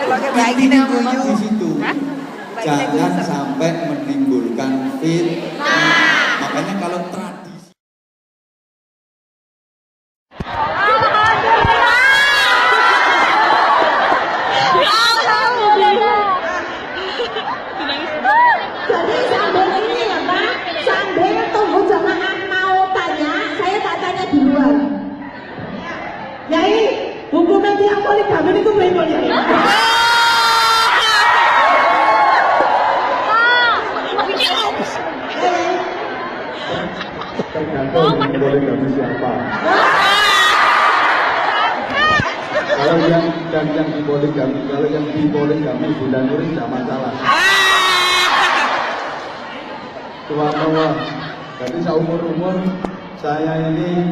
Intinya memang di situ. Jangan sampai menimbulkan fitnah. Makanya kalau tradisi jadi sambil ini ya Pak, sambil tunggu jamaah mau tanya, saya tak tanya duluan. Yai, hukumnya dia poligami itu bagaimana ya? Tergantung poligami siapa. Kalau yang dipoligami, kalau yang dipoligami Bunda Nuri tidak masalah. Tua-tua, jadi seumur-umur saya ini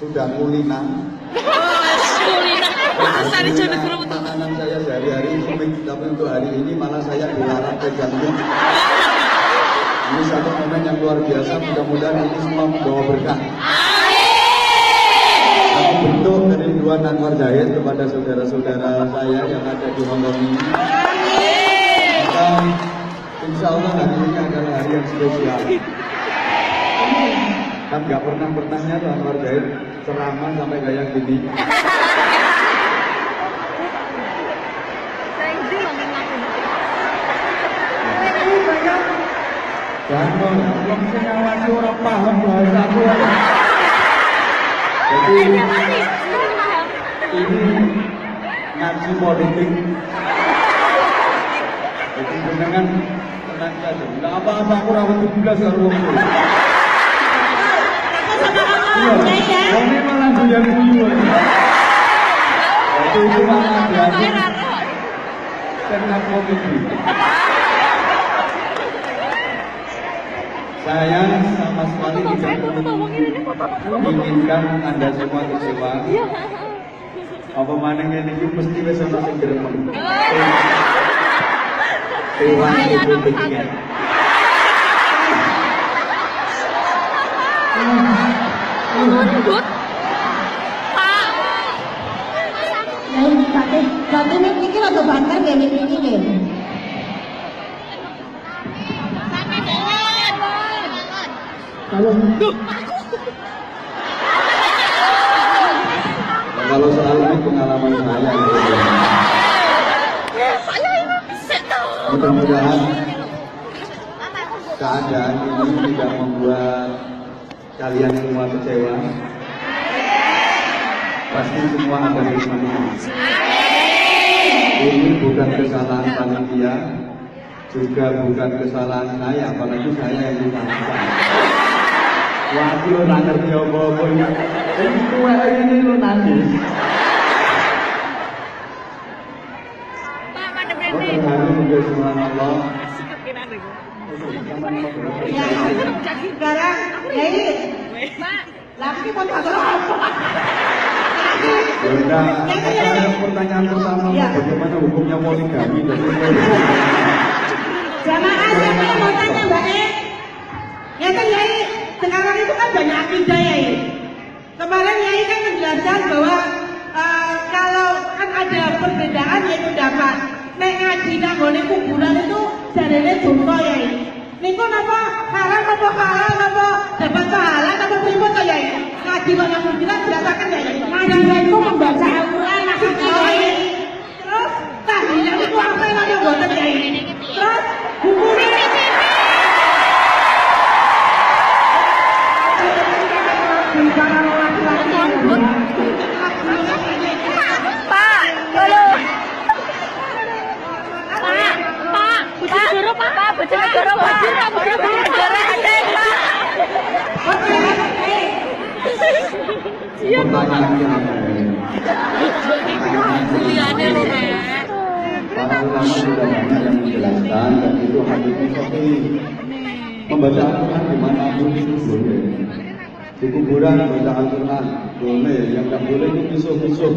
sudah kulinan. Makanan saya sehari-hari sulit, tapi untuk hari ini malah saya dilarang pegangnya. Ini satu momen yang luar biasa, mudah-mudahan ini semua membawa berkah. Aku bentuk kerinduan Anwar Zahid kepada saudara-saudara saya yang ada di Hongkong ini. Maka insya Allah hari ini adalah hari yang spesial. Kan gak pernah-pernahnya tuh Anwar Zahid ceramah sampai kayak gini. Jangan, belum ngawasi orang paham bahasa aku. Jadi ini ngaji politik. Jadi dengan tenang saja. Tidak apa-apa aku rawat 17 hari waktu. Ini malah guyon-guyon. Jadi itu malah diajar karena komedi. Saya sama sekali tidak menginginkan Anda semua kecewa. Apa mananya ini mesti wis ana sing gremeng. Dewan itu pikiran. Batin ini rada banter ya ini. Kalau soal ini pengalaman saya, mudah-mudahan keadaan ini tidak membuat kalian semua kecewa. Pasti semua akan bersemangat. Ini bukan kesalahan panitia, juga bukan kesalahan saya, apalagi saya yang disalahkan. Wah, lo ngerti apa-apa ini. Jadi kue ini lo nangis. Oh, terharu juga subhanallah. Ya, sekarang, Yai, laki pun tak tahu apa. Ya, pertanyaan pertama, bagaimana hukumnya poligami? Jamaah siapa yang mau tanya Mbak E? Ya kan Yai, sekarang itu kan banyak akidah Yai. Kemarin Yai kan menjelaskan bahwa kalau kan ada perbedaan yaitu pendapat. Nek ngaji nang gone kuburan itu jarene dosa Yai. Niku napa haram apa halal apa dapat pahala apa pripun to Yai? Ngaji kok nang kuburan dirasakan Yai. Ngaji itu membaca Al-Qur'an maksudnya Yai. Terus tahlilan itu apa yang mboten Yai? Terus hukumnya Pertanyaan para ulama sudah banyak yang menjelaskan dan itu hadisnya seperti membaca Al-Quran dimanapun itu boleh. Di kuburan baca Al-Quran boleh, yang tak boleh itu musuh-musuh.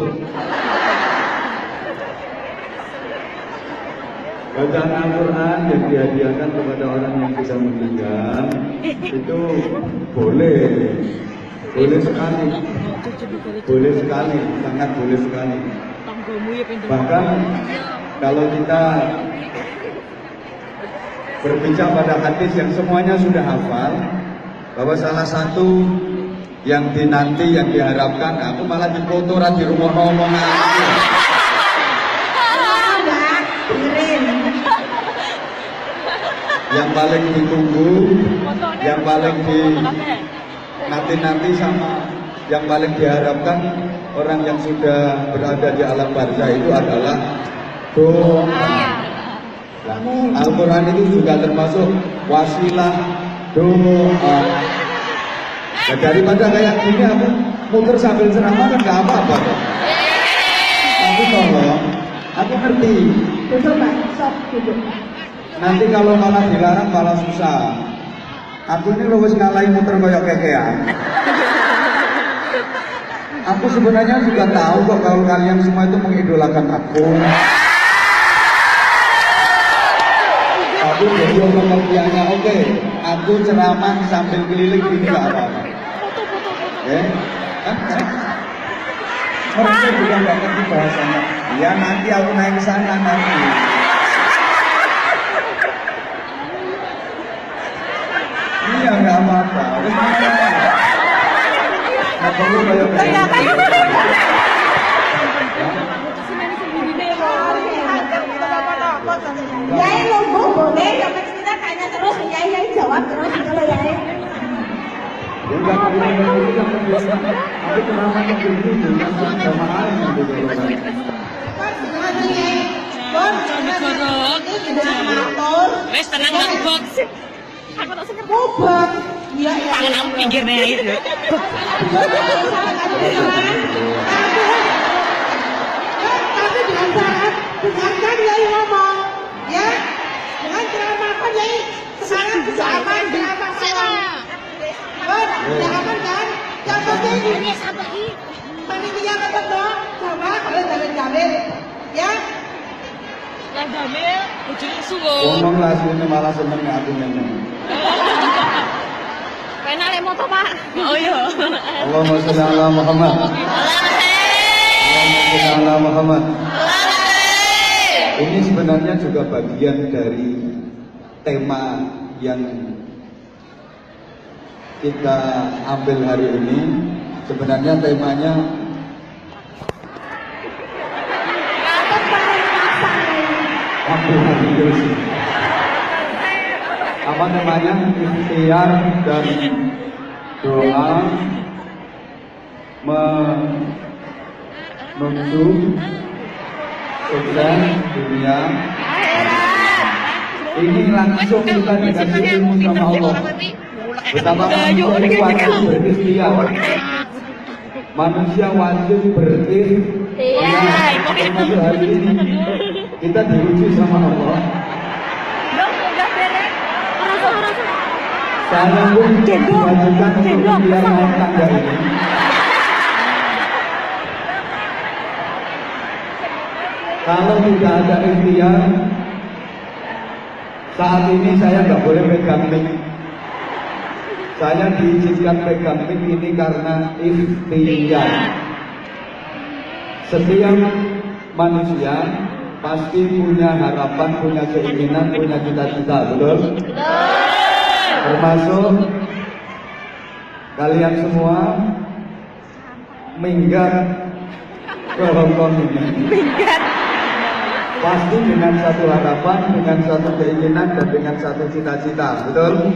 Bacaan Al-Quran yang dihadiahkan kepada orang yang sudah meninggal itu boleh. Boleh sekali, sangat boleh sekali. Bahkan kalau kita berbicara pada hadis yang semuanya sudah hafal, bahwa salah satu yang dinanti, yang diharapkan, aku malah dipoto di rumah ngomong aku. Yang paling ditunggu, yang paling di nanti sama yang paling diharapkan orang yang sudah berada di alam barzah itu adalah doa. Al-Quran itu juga termasuk wasilah doa. Nah, daripada kayak gini aku muter sambil ceramah kan gak apa-apa. Tapi tolong, aku ngerti. Nanti kalau malah dilarang malah susah. Aku ini lo wis ngalahin muter koyok kekean. Aku sebenarnya juga tahu kok kalau kalian semua itu mengidolakan aku. Tapi jadi pengertiannya oke. Aku ceramah sambil keliling gini gak apa-apa. Oke? Mereka juga gak ngerti bahasanya. Ya nanti aku naik ke sana nanti. Iya nggak apa-apa. Nggak perlu kayak Yai logo boleh, tapi kita tanya terus, Yai jawab terus kalau Yai. Enggak aku ceramah yang begitu, sama air nanti Wes tenang nang box. Mubang, iya ya. Tangan aku pinggirnya itu. Tapi dengan syarat, dengarkan Yai ngomong, ya, dengan ceramahkan Yai sekarang bisa aman, ceramah semua. Sudah aman kan? Yang penting panitia ketemu sama kalau jalan-jalan, ya. Lah Jamil, ujungnya suwo. ngomong lah sini malah seneng aku nyanyi. Penal moto Pak. Oh iya. Allahumma sholli ala Muhammad. Allahumma sholli ala Muhammad. Ini sebenarnya juga bagian dari tema yang kita ambil hari ini. Sebenarnya temanya apa namanya? Ikhtiar dan doa menuju sukses dunia. Ini langsung kita dikasih ilmu sama Allah. Betapa manusia itu wajib berikhtiar. Manusia wajib berikhtiar. Termasuk hari ini kita diuji sama Allah. Saya pun diwajibkan untuk ikhtiar naik tangga ini. Kalau tidak ada ikhtiar, saat ini saya nggak boleh pegang mic. Saya diizinkan pegang mic ini karena ikhtiar. Setiap manusia pasti punya harapan, punya keinginan, punya cita-cita, betul? Termasuk kalian semua minggat ke Hongkong ini. Pasti dengan satu harapan, dengan satu keinginan, dan dengan satu cita-cita, betul?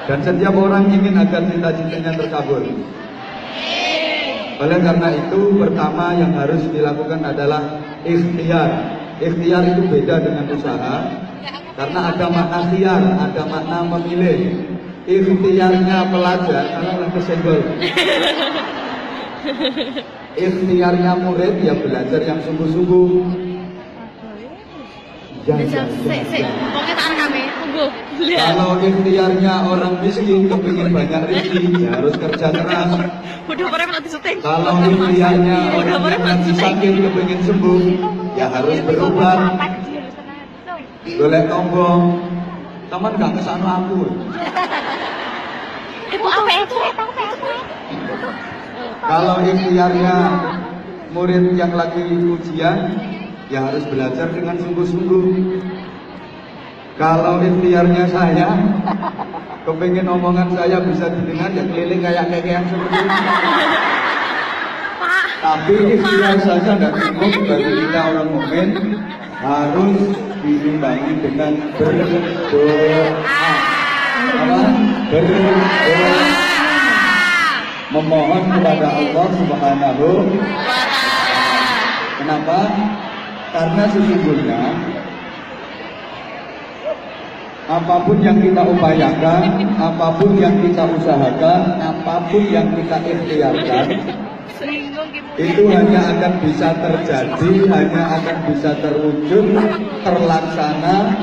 Dan setiap orang ingin agar cita-citanya terkabul. Oleh karena itu, pertama yang harus dilakukan adalah ikhtiar. Ikhtiar itu beda dengan usaha, karena ada makna khiyar, ada makna memilih. Ikhtiarnya pelajar, salah kesenggol. Ikhtiarnya murid yang belajar yang sungguh-sungguh. Pokoknya tak rekam ya, tunggu. Kalau ikhtiarnya orang miskin kepingin banyak rezeki, ya harus kerja keras. Udah pernah nanti syuting. Kalau ikhtiarnya orang yang lagi sakit kepingin sembuh, ya harus berobat. Golek tombong. Teman gak kesana aku. Itu apa itu? Kalau ikhtiarnya murid yang lagi ujian, ya harus belajar dengan sungguh-sungguh. Kalau ikhtiarnya saya, kepengen omongan saya bisa didengar, ya keliling kayak yang seperti ini. Tapi ikhtiar saja tidak cukup bagi kita orang mukmin, harus diimbangi dengan berdoa. Apa? Berdoa. Memohon kepada Allah Subhanahu wa Ta'ala. Kenapa? Karena sesungguhnya apapun yang kita upayakan, apapun yang kita usahakan, apapun yang kita ikhtiarkan, itu hanya akan bisa terjadi, hanya akan bisa terwujud, terlaksana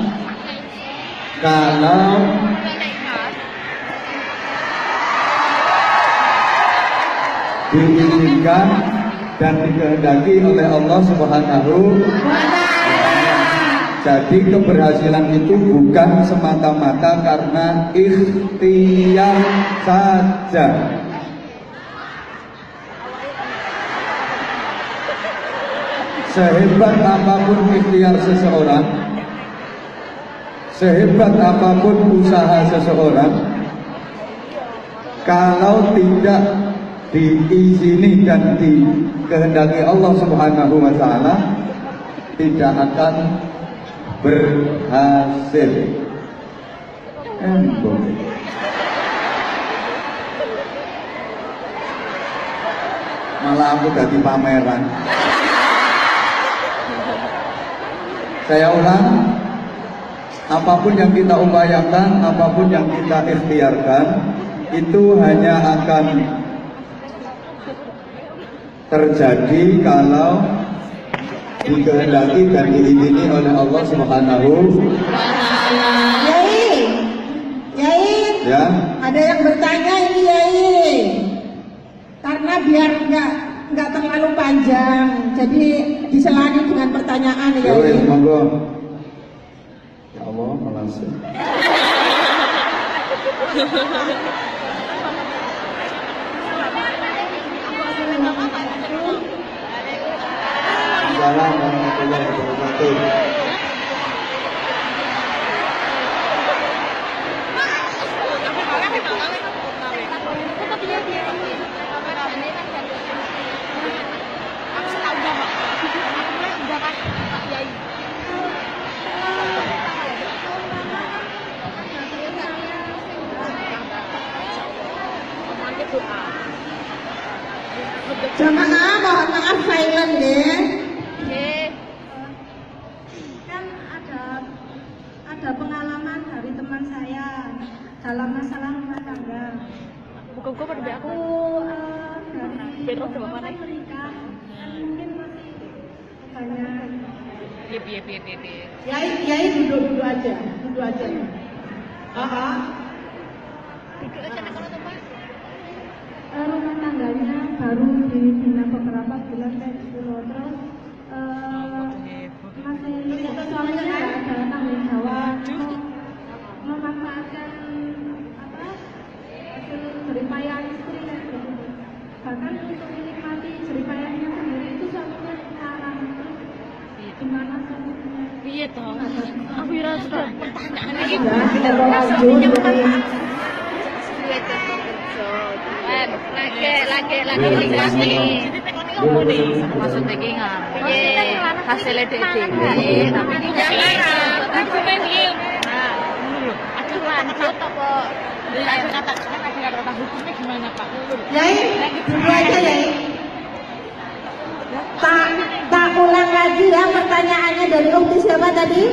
kalau diizinkan dan dikehendaki oleh Allah Subhanahu wa Ta'ala. Jadi keberhasilan itu bukan semata-mata karena ikhtiar saja. Sehebat apapun ikhtiar seseorang, sehebat apapun usaha seseorang, kalau tidak diizini dan dikehendaki Allah Subhanahu wa Ta'ala, tidak akan berhasil. Malah aku jadi pameran. Saya ulang, apapun yang kita upayakan, apapun yang kita ikhtiarkan, itu hanya akan terjadi kalau dikehendaki dan diizini oleh Allah Subhanahu wa Ta'ala. Yai, Ya, ada yang bertanya ini Yai, karena biar nggak terlalu panjang, jadi diselani dengan pertanyaan ya wes, Yai. monggo. Ya Allah, langsung. Assalamualaikum warahmatullahi wabarakatuh. Jamaah mohon maaf silent ya. Kan ada pengalaman dari teman saya dalam masalah rumah tangga. Bukan gue pada aku. Dari Betul sama mana? menikah kan mungkin masih banyak. Iya. Yai duduk aja. Rumah tangganya baru dibina beberapa bulan dari dulu, terus masih suaminya nggak ada tanggung jawab memanfaatkan hasil jeripayah istri kayak gitu. Bahkan untuk menikmati jeripayahnya sendiri itu suaminya larang. Terus gimana solusinya? Iya toh. Aku kira sudah pertanyaan lagi. Kita mau lanjut Yai. Lagi. Maksudnya ki hasilnya dede. Tapi aku pengen diem. Aturan apa? Kata hukumnya gimana Pak? Yai, duduk aja Yai. Tak ulang lagi ya pertanyaannya dari Ukti siapa tadi?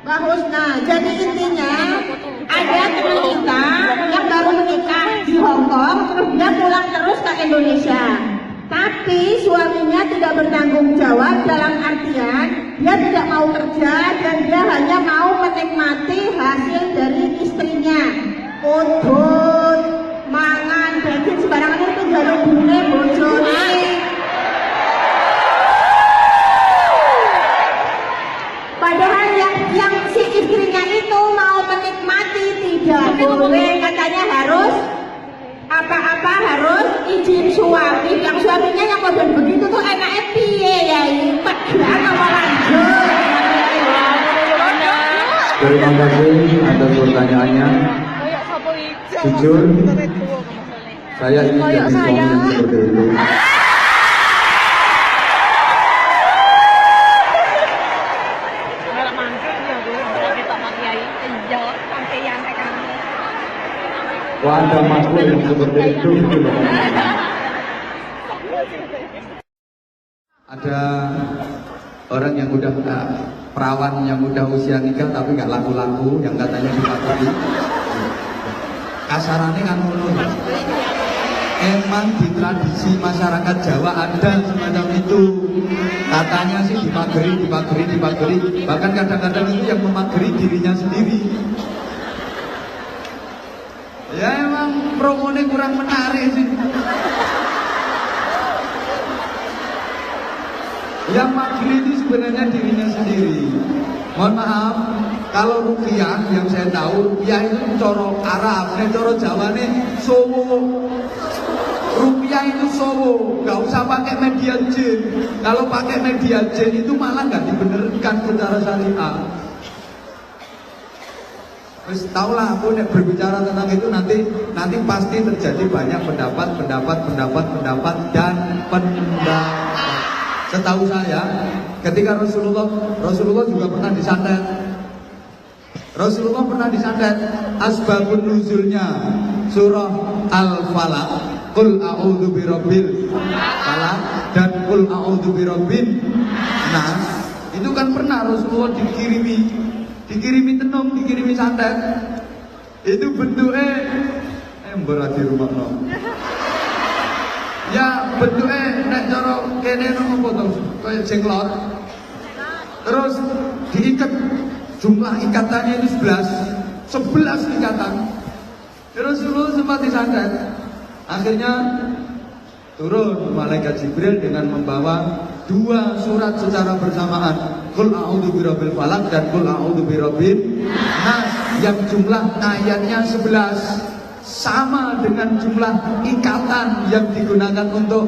Mbak Husna. Jadi intinya ada teman kita yang baru menikah di Hong Kong, terus dia pulang terus ke Indonesia. Tapi suaminya tidak bertanggung jawab, dalam artian dia tidak mau kerja dan dia hanya mau menikmati hasil dari istrinya. Udun, mangan, daging sembarangan itu jalur bune bojone. Padahal yang si istrinya itu mau menikmati, tidak boleh, katanya harus apa-apa harus izin suami. Yang suaminya yang model begitu tuh enaknya piye? Terima kasih atas pertanyaannya. Jujur, saya ingin jadi suami yang seperti itu. Wah, ada makhluk yang seperti itu. Ada orang yang udah perawan yang udah usia nikah tapi nggak laku-laku, yang katanya dipakui. Kasarannya kan ngono. Emang di tradisi masyarakat Jawa ada semacam itu. Katanya sih dipageri. Bahkan kadang-kadang itu yang memageri dirinya sendiri. Ya emang promonya kurang menarik sih. Yang mageri itu sebenarnya dirinya sendiri. Mohon maaf, kalau rupiah yang saya tahu, rupiah itu coro Arab, coro Jawa nih sowo. Rupiah itu sowo, nggak usah pakai media jin. Kalau pakai media jin itu malah nggak dibenarkan secara syariah. Terus tahulah aku nek berbicara tentang itu nanti pasti terjadi banyak pendapat dan pendapat. Setahu saya, ketika Rasulullah juga pernah disantet. Rasulullah pernah disantet. Asbabun nuzulnya surah Al-Falaq, Qul a'udzu birabbil falaq dan Qul a'udzu birabbin nas. Itu kan pernah Rasulullah dikirimi tenung, dikirimi santet. Itu bentuknya berarti rumah no. Ya bentuknya nek cara kene nopo to kaya jenglot. Terus diikat, jumlah ikatannya itu 11 ikatan. Terus Rasulullah sempat disantet. Akhirnya turun malaikat Jibril dengan membawa 2 surat secara bersamaan. Qul a'udzu birabbil falaq dan Qul a'udzu birabbin nas, yang jumlah ayatnya 11 sama dengan jumlah ikatan yang digunakan untuk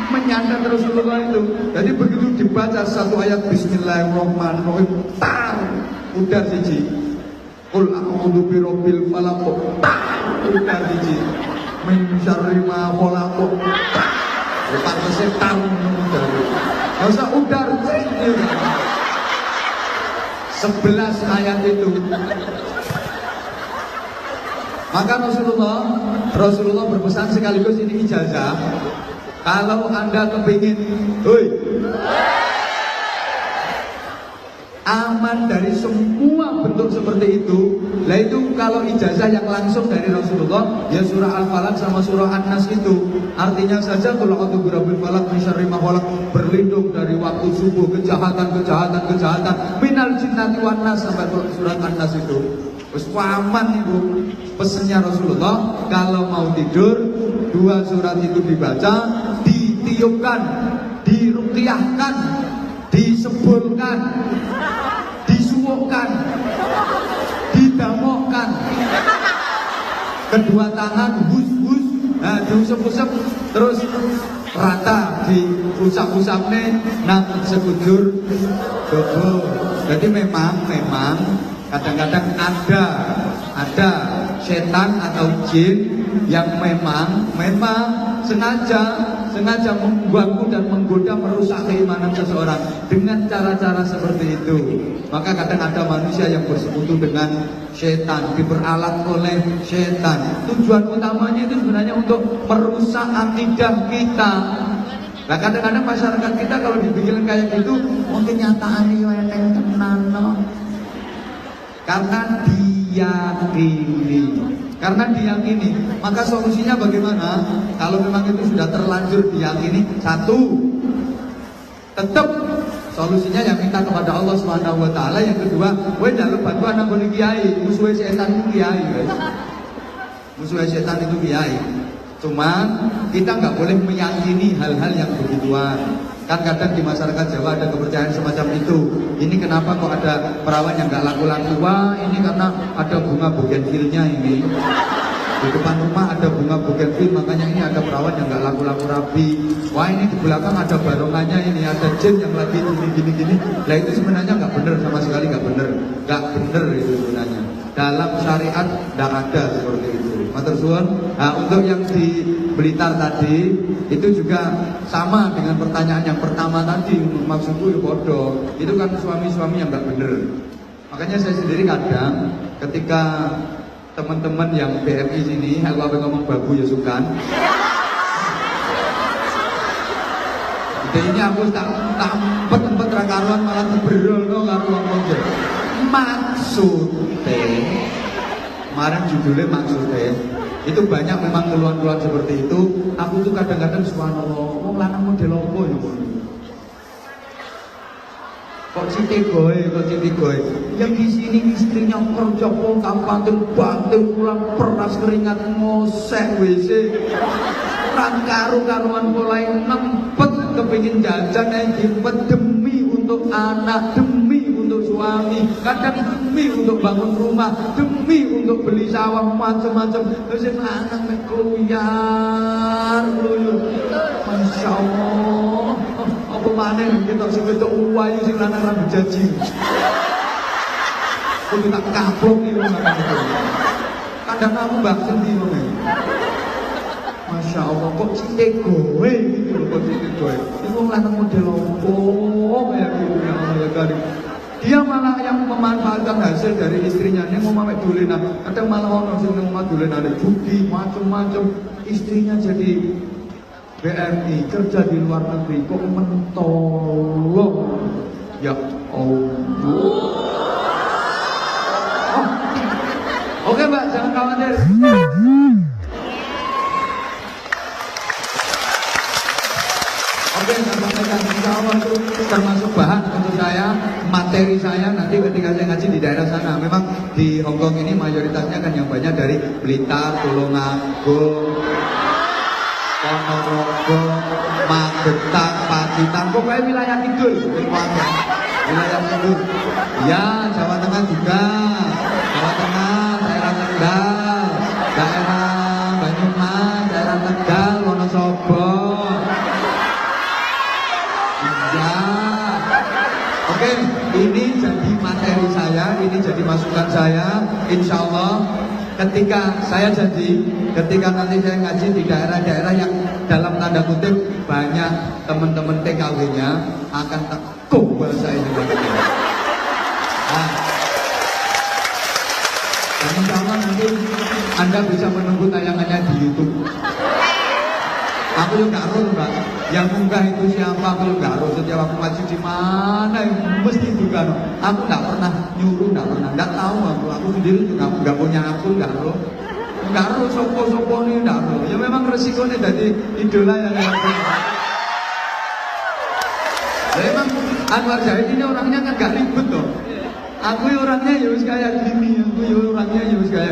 menyantet Rasulullah itu. Jadi begitu dibaca satu ayat Bismillahirrahmanirrahim, udah siji. Qul a'udzu birabbil falaq, udah siji. Min syarri ma khalaq, lepas setan udah. Enggak usah udar, 11 ayat itu. Maka Rasulullah berpesan sekaligus ini ijazah. Kalau Anda kepingin, aman dari semua bentuk seperti itu, lah itu kalau ijazah yang langsung dari Rasulullah, ya surah Al-Falaq sama surah An-Nas itu. Artinya saja Qul a'udzu birabbil falaq min syarri ma khalaq, berlindung dari waktu subuh kejahatan minal jinnati wan nas, sampai surat An-Nas itu. Terus aman ibu. Pesannya Rasulullah, kalau mau tidur 2 surat itu dibaca, ditiupkan, diruqyahkan, disebulkan, disuwukkan, didamokkan. Kedua tangan hus-hus, nah diusap-usap, terus rata diusap-usap nih, nang sekujur dobo. Jadi memang kadang-kadang ada setan atau jin yang memang sengaja mengganggu dan menggoda, merusak keimanan seseorang dengan cara-cara seperti itu. Maka kadang ada manusia yang bersekutu dengan setan, diperalat oleh setan. Tujuan utamanya itu sebenarnya untuk merusak akidah kita. Nah kadang-kadang masyarakat kita kalau dibikin kayak gitu, mungkin nyataan yang tenan no. Karena diyakini, maka solusinya bagaimana? Kalau memang itu sudah terlanjur diyakini, satu, tetap solusinya yang minta kepada Allah Subhanahu wa taala. Yang kedua, kowe njaluk bantuan nang ngene kiai, musuhe setan itu kiai, guys. Musuhe setan itu kiai. Cuman kita nggak boleh meyakini hal-hal yang begituan. Kan kadang di masyarakat Jawa ada kepercayaan semacam itu. Ini kenapa kok ada perawan yang nggak laku-laku? Wah, ini karena ada bunga bougainville-nya ini. Di depan rumah ada bunga bougainville, makanya ini ada perawan yang nggak laku-laku rapi. Wah ini di belakang ada barongannya, ini ada jin yang lagi gini-gini. Nah itu sebenarnya nggak bener, sama sekali nggak bener. Nggak bener itu sebenarnya. Dalam syariat nggak ada seperti itu. Matur suwun. Nah, untuk yang di Blitar tadi itu juga sama dengan pertanyaan yang pertama tadi. Maksudku ya bodoh. Itu kan suami-suami yang nggak bener. Makanya saya sendiri kadang ketika teman-teman yang BMI sini, aku apa ngomong babu ya sukan. Jadi ini aku tak empet rakaruan malah berol no karo ngomong je. Maksudnya, kemarin judulnya maksudnya itu banyak memang keluhan-keluhan seperti itu. Aku tuh kadang-kadang subhanallah, wong lanang model opo ya. Kok Siti Goe, yang di sini istrinya kerja pokang banting pulang peras keringat ngosek WC, karuan mulai nempet kepingin jajan diempet demi untuk anak, demi untuk suami, kadang demi untuk bangun rumah, demi untuk beli sawah macam-macam. Terus lanang keluyar, masya Allah. Apa mana kita sing wedok uwayu sing lanang rambut jaji. Kudu tak kaplok iki lanang itu. Kadang aku mbak sendi ngono. Masya Allah kok Siti Goe gitu loh, kok Siti Goe. Itu lanang model opo kayak gitu ya Allah kali. Dia malah yang memanfaatkan hasil dari istrinya. Ini mau mamek dolenan. Kadang malah ono sing ngomong dolenan judi macam-macam. Istrinya jadi BMI kerja di luar negeri kok mentolong ya Allah. Oke Mbak, jangan khawatir. Oke, saya sampaikan insya Allah itu termasuk bahan untuk saya, materi saya nanti ketika saya ngaji di daerah sana. Memang di Hongkong ini mayoritasnya kan yang banyak dari Blitar, Tulungagung, Ponorogo, Magetan, Pacitan, pokoknya wilayah kidul, wilayah kidul. Ya, Jawa Tengah juga, Jawa Tengah, daerah Tegal, daerah Banyumas, daerah Tegal, Wonosobo. Ya, oke, ini jadi materi saya, ini jadi masukan saya, insya Allah. Ketika saya janji, ketika nanti saya ngaji di daerah-daerah yang dalam tanda kutip banyak teman-teman TKW-nya akan tekuk bahasa ini. Nah, dan insya Allah nanti Anda bisa menunggu tayangannya di YouTube. Aku juga nggak tahu Mbak, yang munggah itu siapa, aku nggak tahu. Setiap aku ngaji di mana, mesti juga. Aku nggak pernah nyuruh, nggak tahu aku sendiri juga nggak punya akun, nggak tahu sopo nih, nggak tahu. Ya memang resikonya dari idola yang memang Anwar Zahid ini orangnya kan nggak ribet loh. Aku orangnya ya wis kayak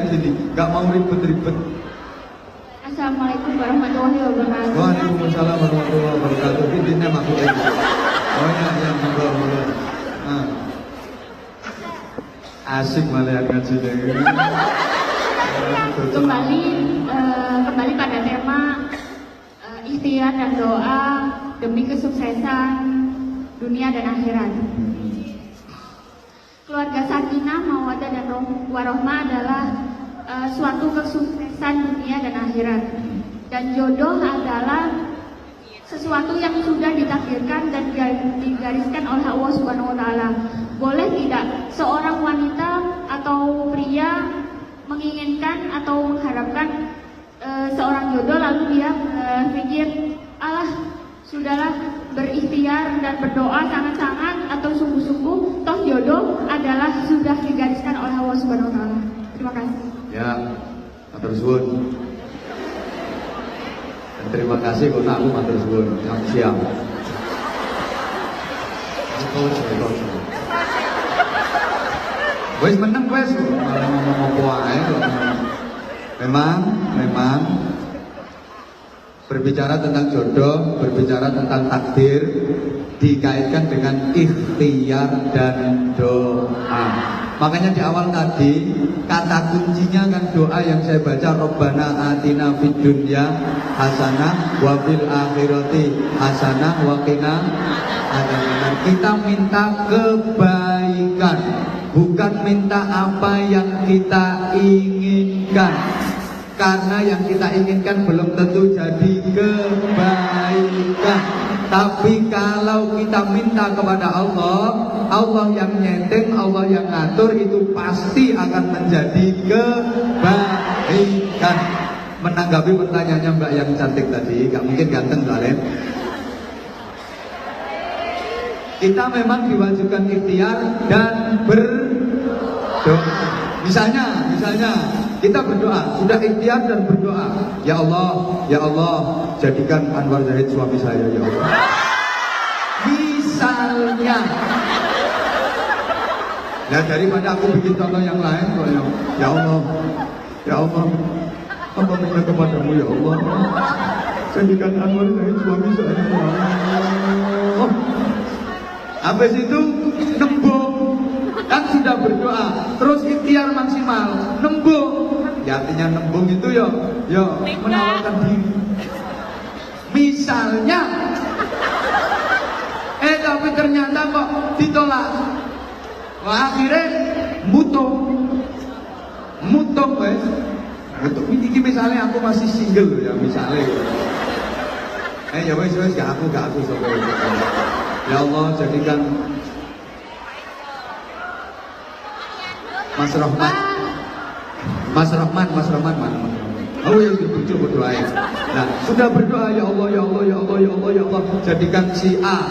gini, nggak mau ribet-ribet. Assalamualaikum warahmatullahi wabarakatuh. Waalaikumsalam warahmatullahi wabarakatuh. Intinya maksudnya gitu. Oh ya, monggo. Nah. Asik malah yang ngaji deh. Kembali pada tema ikhtiar dan doa demi kesuksesan dunia dan akhirat. Keluarga Sakinah, Mawaddah dan Warohmah adalah suatu kesuksesan dunia dan akhirat. Dan jodoh adalah sesuatu yang sudah ditakdirkan dan digariskan oleh Allah Subhanahu wa taala. Boleh tidak seorang wanita atau pria menginginkan atau mengharapkan seorang jodoh lalu dia berpikir, "Alah, sudahlah berikhtiar dan berdoa sangat-sangat atau sungguh-sungguh, toh jodoh adalah sudah digariskan oleh Allah Subhanahu wa taala." Terima kasih. Ya, matur suwun. Terima kasih kok aku matur suwun. Siap. Wes meneng wes, malah ngomong apa wae kok. Memang berbicara tentang jodoh, berbicara tentang takdir dikaitkan dengan ikhtiar dan doa. Makanya di awal tadi kata kuncinya kan doa yang saya baca, Rabbana atina fid dunya hasanah wa fil akhirati hasanah wa qina adzabannar. Kita minta kebaikan, bukan minta apa yang kita inginkan. Karena yang kita inginkan belum tentu jadi kebaikan. Tapi kalau kita minta kepada Allah, Allah yang nyenteng, Allah yang ngatur, itu pasti akan menjadi kebaikan. Menanggapi pertanyaannya Mbak yang cantik tadi, gak mungkin ganteng kalian. Kita memang diwajibkan ikhtiar dan berdoa. Misalnya kita berdoa, sudah ikhtiar dan berdoa, ya Allah, jadikan Anwar Zahid suami saya, ya Allah. Misalnya, nah daripada aku bikin contoh yang lain, ya Allah, apa minta kepadamu ya Allah, jadikan Anwar Zahid suami saya, ya Allah. Habis itu nembung. Kan sudah berdoa, terus ikhtiar maksimal, nembung. Ya artinya nembung itu yo menawarkan diri. Misalnya, tapi ternyata kok ditolak. Wah, akhirnya mutung wes. Ini misalnya aku masih single ya, misalnya. Ya wes gak aku sampai. Ya Allah, jadikan Mas Rahman mana? Oh ya lucu berdoa. Nah, sudah berdoa ya Allah, jadikan si A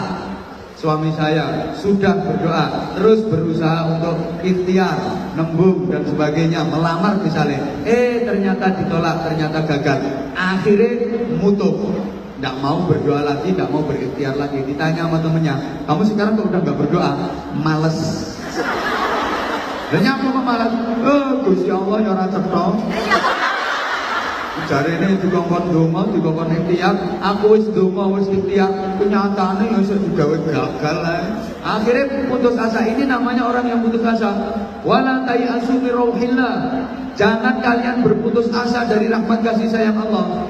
suami saya, sudah berdoa, terus berusaha untuk ikhtiar, nembung dan sebagainya, melamar misalnya. Ternyata ditolak, ternyata gagal. Akhirnya mutuh. Tidak mau berdoa lagi, tidak mau berikhtiar lagi. Ditanya sama temennya, kamu sekarang kok udah gak berdoa? Males. Dan nyapa kok malah, Gusti Allah ya ora cetha. Jarene dikongkon donga, dikongkon ikhtiar, aku wis donga, wis ikhtiar, kenyataane ya iso digawe gagal ae. Akhirnya putus asa, ini namanya orang yang putus asa. Wala tayasu min rauhillah. Jangan kalian berputus asa dari rahmat kasih sayang Allah.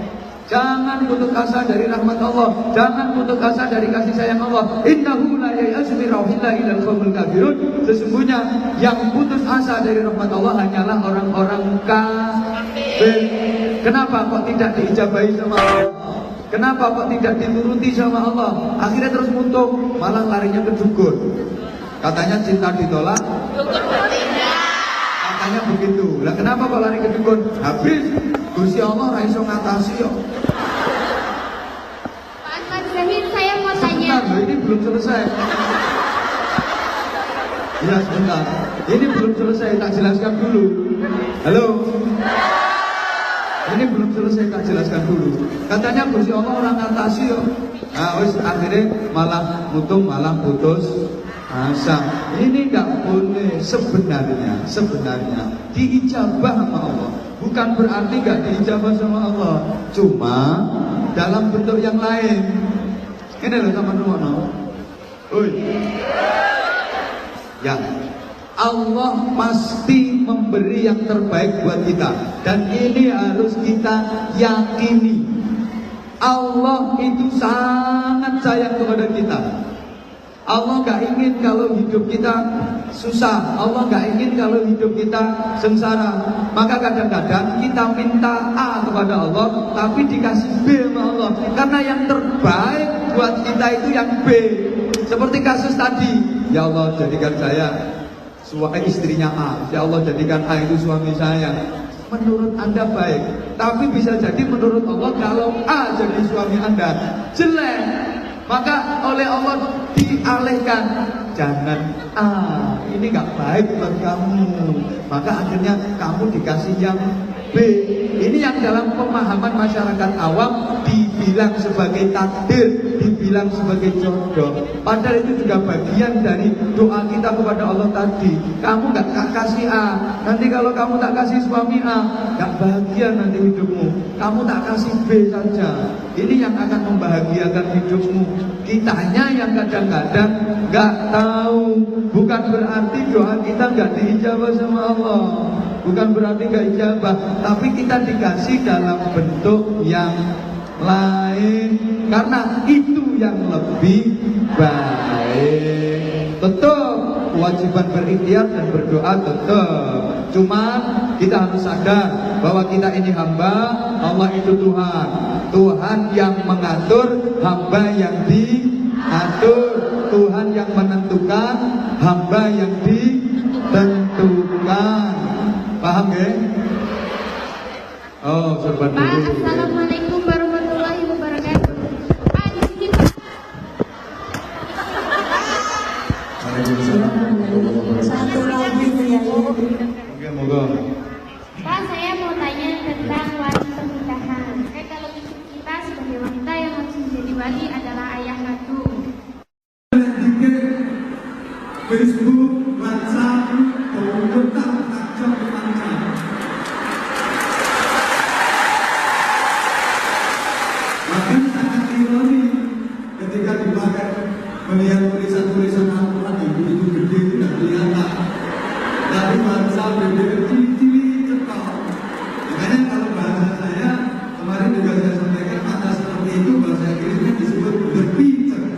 Jangan putus asa dari rahmat Allah. Jangan putus asa dari kasih sayang Allah. Innahu la ya'asu min rauhillahi illal qaumul kafirun. Sesungguhnya yang putus asa dari rahmat Allah hanyalah orang-orang kafir. Kenapa kok tidak diijabahi sama Allah? Kenapa kok tidak dituruti sama Allah? Akhirnya terus muntung, malah larinya ke dukun. Katanya cinta ditolak, katanya begitu. Lah kenapa kok lari ke dukun? Habis Gusti Allah ra iso ngatasi yo. Pak Anwar Zahid, saya mau tanya. Sebentar, ini belum selesai. Ya sebentar, ini belum selesai, tak jelaskan dulu. Halo. Ini belum selesai, tak jelaskan dulu. Katanya Gusti Allah orang ngatasi yo. Nah, wis akhirnya malah mutung, malah putus asa. Ini enggak boleh sebenarnya diijabah sama Allah. Bukan berarti gak diijabah sama Allah, cuma dalam bentuk yang lain. Ini loh teman-teman. Ya, Allah pasti memberi yang terbaik buat kita. Dan ini harus kita yakini. Allah itu sangat sayang kepada kita. Allah gak ingin kalau hidup kita susah. Allah gak ingin kalau hidup kita sengsara. Maka kadang-kadang kita minta A kepada Allah, tapi dikasih B sama Allah. Karena yang terbaik buat kita itu yang B. Seperti kasus tadi, ya Allah jadikan saya istrinya A. Ya Allah jadikan A itu suami saya. Menurut Anda baik, tapi bisa jadi menurut Allah kalau A jadi suami Anda jelek, maka oleh Allah dialihkan. Jangan ini gak baik buat kamu. Maka akhirnya kamu dikasih yang B. Ini yang dalam pemahaman masyarakat awam dibilang dibilang sebagai takdir, dibilang sebagai jodoh. Padahal itu juga bagian dari doa kita kepada Allah tadi. Kamu gak kasih A, nanti kalau kamu tak kasih suami A, gak bahagia nanti hidupmu. Kamu tak kasih B saja, ini yang akan membahagiakan hidupmu. Kitanya yang kadang-kadang gak tahu. Bukan berarti doa kita gak diijabah sama Allah, bukan berarti gak ijabah, tapi kita dikasih dalam bentuk yang lain, karena itu yang lebih baik. Betul, kewajiban berikhtiar dan berdoa tetap. Cuman kita harus sadar bahwa kita ini hamba, Allah itu Tuhan. Tuhan yang mengatur, hamba yang diatur. Tuhan yang menentukan, hamba yang ditentukan. Paham ya? Oh, serba Pak, dulu. Assalamualaikum warahmatullahi wabarakatuh. Pak, di sini Pak. Satu lagi ya. Moga. Pak, saya mau tanya tentang wali pernikahan. Kalau kita sebagai wanita yang harus menjadi wali adalah ayah kandung. Facebook, WhatsApp, kontak tajam panjang. Bahkan sangat ironi ketika dipakai melihat tulisan-tulisan Al-Quran yang begitu gede itu tidak kelihatan. Tapi WhatsApp berbeda cili-cili cekal. Makanya kalau bahasa saya kemarin juga saya sampaikan kata seperti itu bahasa Inggrisnya disebut the picture.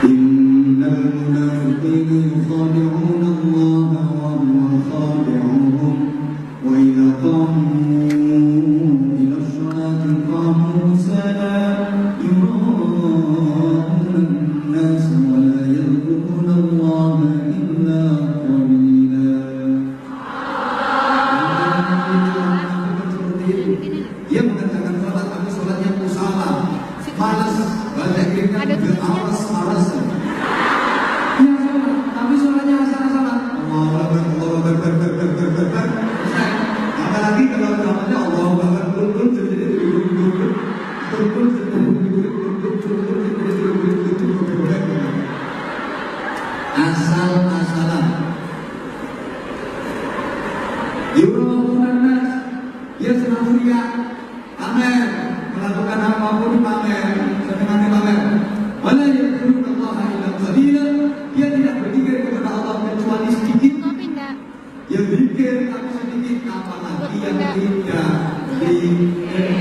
Innal munafiqina yukhadi'una Allah wa huwa khadi'uhum wa idza qamu ila as-salati qamu kusala yura'una an-nas wa la yadhkuruna Allah illa qalila. Dia mengatakan sholat, tapi sholatnya kusala, malas, bahasa Inggrisnya alas-alas. Dia sholat, tapi sholatnya asal-asalan. Apalagi kalau namanya Allah Akbar, asal-asalan. Yura'una nas, dia selalu riak, pamer, melakukan apapun pamer, senang pamer. Wala yadhkuruna Allah illa qalila, dia tidak berzikir kepada Allah kecuali sedikit. Yang berzikir tapi sedikit, apalagi yang tidak berzikir.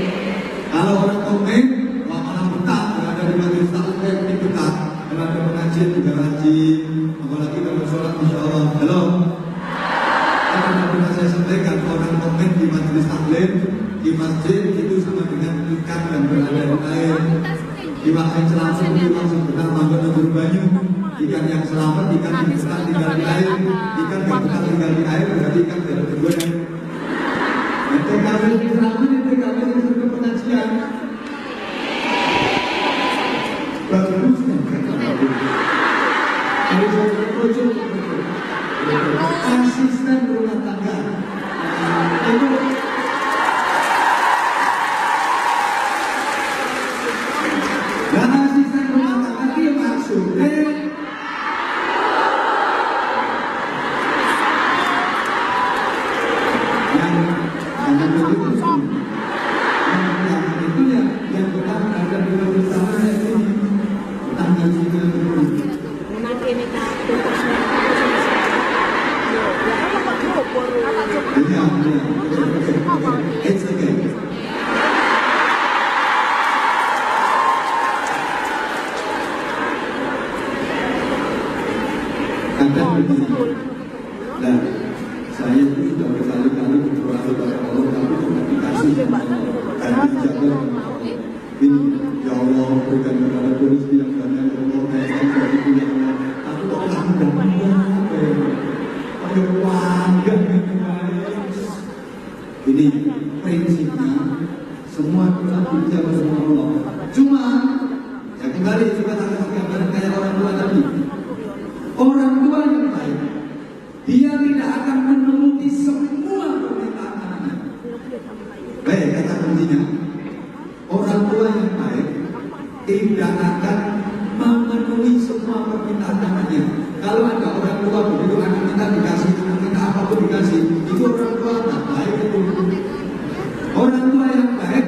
Kalau orang komen, malah betah berada di majelis taklim di betah, kalau ada pengajian juga rajin, apalagi kalau sholat Masya Allah. Halo. Karena pernah saya sampaikan, orang komen di majelis taklim di masjid itu sama dengan ikan yang berada di air. Ikan selamat itu langsung betah makan di banyu. Ikan yang selamat, ikan yang betah tinggal di air. Ikan yang betah tinggal di air berarti ikan dari kedua yang TKW yang selamat, TKW yang sudah pengajian. Bagusnya asisten rumah tangga itu dan asisten rumah tangga itu maksudnya yang itu ya yang pertama ada di bersama ini tanggal 9. It's okay. Kadang begini, dan saya itu sudah berkali-kali berdoa kepada Allah, tapi tidak dikasih. Karena dijaga ini, ya Allah berikan kepada rezeki yang banyak, ya Allah kaitan dari punya Allah. Tapi kok langgan apa ya? Ayo langgan ini prinsipnya semua kita dijawab sama Allah. Cuma ya kembali balik, coba tak kasih gambaran kayak orang tua tadi. Orang tua yang baik, dia tidak akan menuruti semua permintaan anaknya. Baik, kata kuncinya, orang tua yang baik tidak akan memenuhi semua permintaan anaknya. Kalau ada orang tua begitu anak kita dikasih, anak kita apapun dikasih, itu orang tua tak baik itu. Orang tua yang baik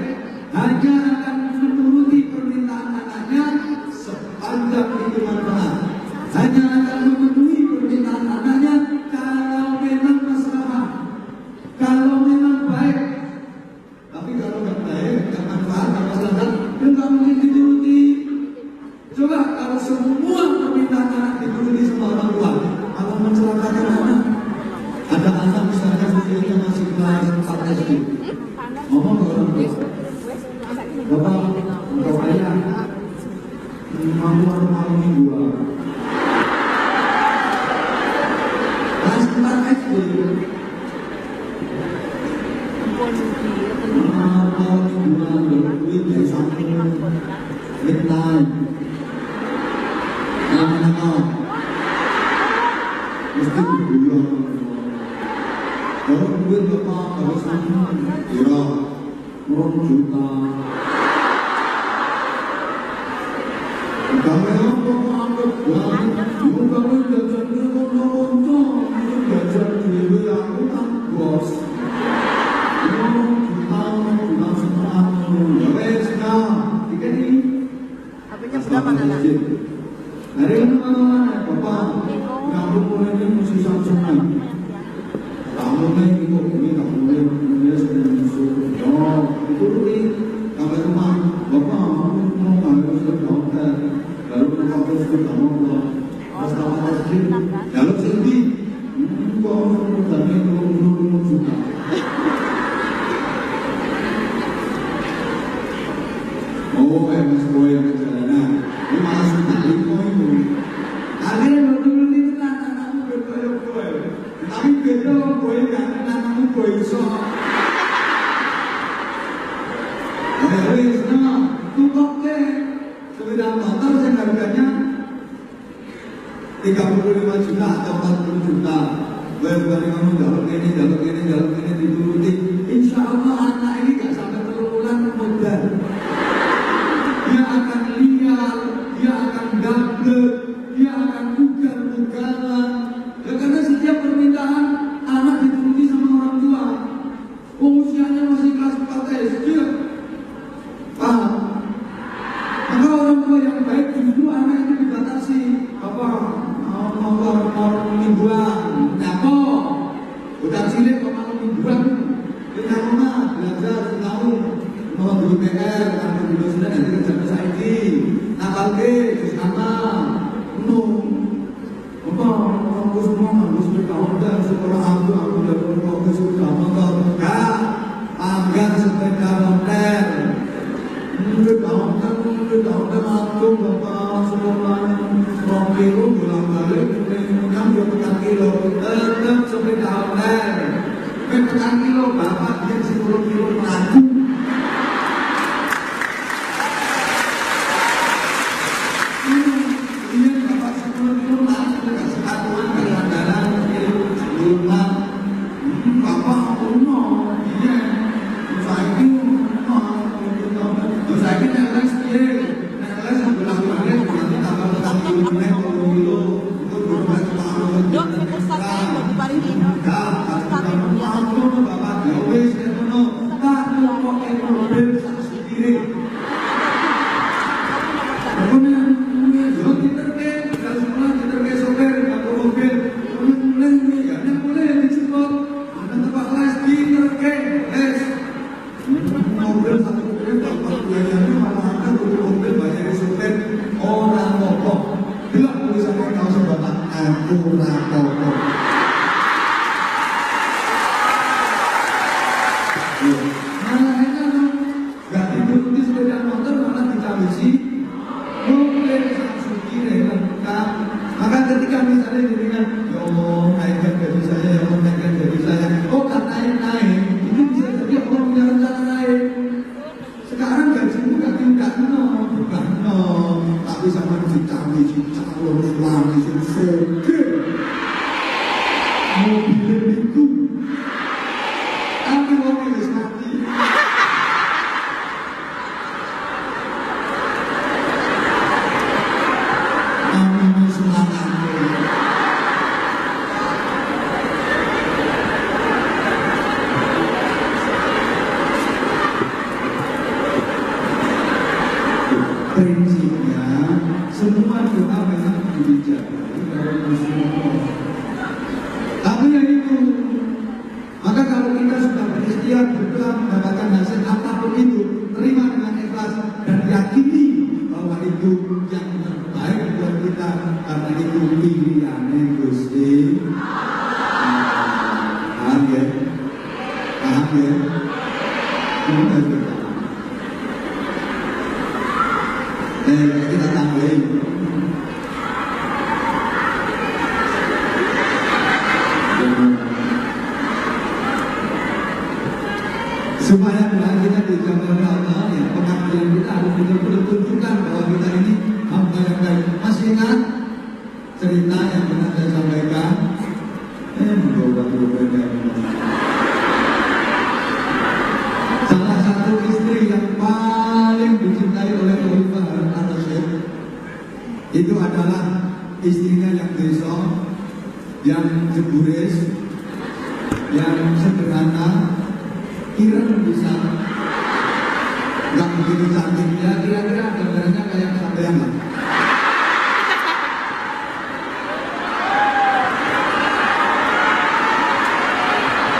hanya akan menuruti permintaan anaknya sepanjang hitungan Tuhan. Hanya akan memenuhi permintaan anaknya kalau memang masalah, kalau memang baik. Tapi kalau nggak baik, nggak manfaat, nggak masalah, nggak mungkin dituruti. Coba kalau semua permintaan anak dituruti sama orang tua, malah mencelakakan anak. Ada anak misalnya usianya masih kelas 4 SD, ngomong ke orang tua, Bapak, untuk ayah, malu mingguan. Kelas 4 SD, malu mingguan, berduit dari samping, midnight. Anak-anak mesti dibuang. Kalau duit bapak harus kira 2 juta. Kalau bapak anggap buang, bapak jajannya kontong, jajan dulu yang utang bos. 2 juta setengah. Ya wes, nah, tiga ini. HP-nya berapa nak? Dari mana Bapak? Kamu mulai mesti Samsung. Kamu ini kok ini kamu ini sedang musuh. Oh, itu ni kalau rumah Bapak mau kalau sudah hotel, lalu Bapak terus kamu buat masalah masjid. Kalau sedih, kau tadi 20 juta. Oh, mas boy yang perjalanan. Ini malah sudah itu. Akhirnya dulu itu anak-anakmu berkoyok-koyok. Tapi beda orang koyok yang anak-anakmu koyok sok. Wes, nah, tukok deh. Sepeda motor yang harganya 35 juta atau 40 juta. Wes, dari kamu jalur ini dituruti. Insya Allah anak ini gak sampai 3 bulan modal. Dia akan liar, dia akan gablek, dia akan ugal-ugalan. Ya karena setiap permintaan anak dituruti sama orang tua. Usianya masih kelas 4 SD. Paham? Maka orang tua yang baik justru anak itu dibatasi. Bapak, mau mingguan, nyapa. Udah cilik kok mau mingguan. Kita rumah belajar setahun. Mau dulu PR, atau dulu sudah nanti kerja saiki. Nakal ke, terus anak. Aku semua harus bertahun-tahun sekolah aku udah berfokus sepeda motor. Kak, panggang sepeda motor. Bertahun-tahun aku bapak sekolah 2 kilo bolak-balik, kemudian 2 kilo, tetap sepeda motor. 2 kilo bapak dia 10 kilo melaku. Maka ketika misalnya dengan naikkan gaji saya, naikkan gaji saya, kan naik, itu bisa jadi orang punya rencana naik. Sekarang gajimu bukan no, tak bisa biji calon suami sing soge mobil itu tapi wong wis mati. Amin semangat. Prinsipnya semua doa memang dijaga oleh Rasulullah. Tapi yang itu, maka kalau kita sudah berikhtiar berdoa mendapatkan hasil apapun itu, terima dengan ikhlas dan yakini bahwa itu yang terbaik buat kita karena itu pilihannya Gusti. Paham ya? Paham ya? Kita tambahin. Supaya doa kita dijawab oleh Allah, ya pengabdian kita harus betul-betul tunjukkan bahwa kita ini hamba yang baik. Masih ingat cerita yang pernah saya sampaikan? Salah satu istri yang paling dicintai oleh Khalifah Harun ar-Rasyid itu adalah istrinya yang desa, yang jeburis, yang sederhana, kira bisa nggak begitu cantik ya, kira-kira gambarnya kayak sampean lah.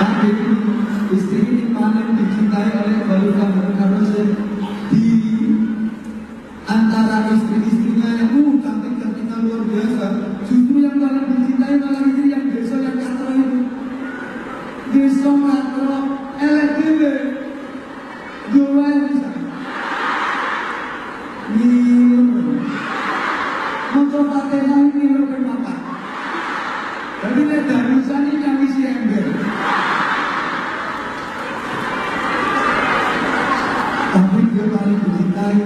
Tapi istri ini paling dicintai oleh Khalifah Harun ar-Rasyid. Di antara istri-istrinya yang cantik-cantiknya luar biasa, justru yang paling dicintai malah istri yang desa yang katro itu. Desa katro LDW dua bisa minum mau pakai mau minum kenapa tapi darusan ini yang isi ember tapi dia paling dicintai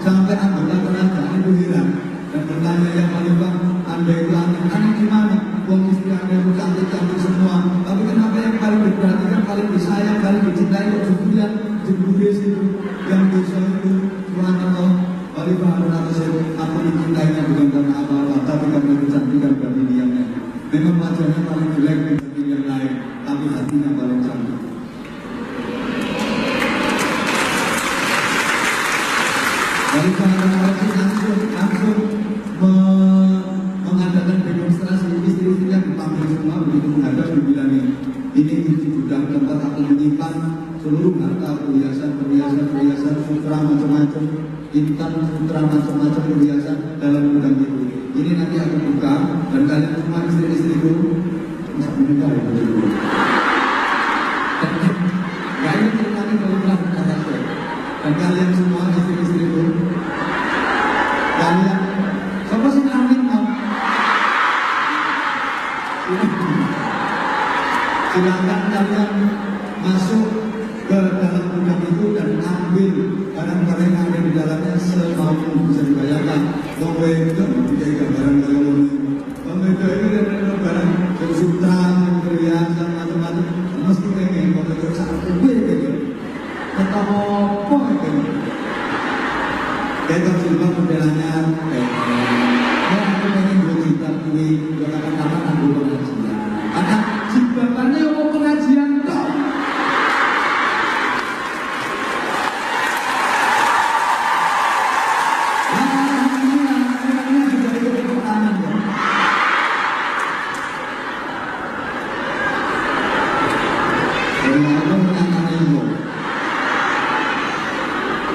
sampai anggota kerajaan itu heran dan bertanya yang paling bang anda itu anak gimana uang istri anda itu cantik-cantik semua tapi kenapa yang paling diperhatikan, paling disayang, paling dicintai kok justru yang jeburis itu, yang desa itu, subhanallah. Khalifah Harun ar-Rasyid, aku dicintainya bukan karena apa-apa, tapi karena kecantikan batiniahnya. Memang wajahnya paling jelek dibanding yang lain, tapi hatinya paling cantik. Khalifah Harun ar-Rasyid langsung mengadakan demonstrasi, istri-istrinya dipanggil semua begitu menghadap dibilangin, ini kunci gudang tempat aku menyimpan seluruh harta perhiasan sutra macam-macam, intan sutra macam-macam perhiasan dalam gudang itu. Ini nanti aku buka dan kalian semua istri-istriku bisa menikah ya begitu. Gak ini ceritanya kalau telah berkata dan kalian semua istri-istriku, kalian siapa sih amin mau? Silakan kalian masuk ke dalam gudang itu dan ambil barang-barang yang ada di dalamnya semampu bisa dibayarkan. Kowe itu tidak gambaran kalau kowe itu ada barang sutra, perhiasan macam-macam. Mesti pengen kowe itu satu gitu. Tetap apa itu? Kita coba modelnya. Aku pengen dua juta duit, katakan aku pengajian. Ada jimbatannya mau pengajian toh. Ini sudah ikut pertahanan ya. Aku menangani itu.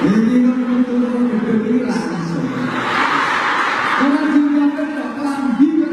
Ini betul-betul langsung. Orang jimbatannya kok lambi kan?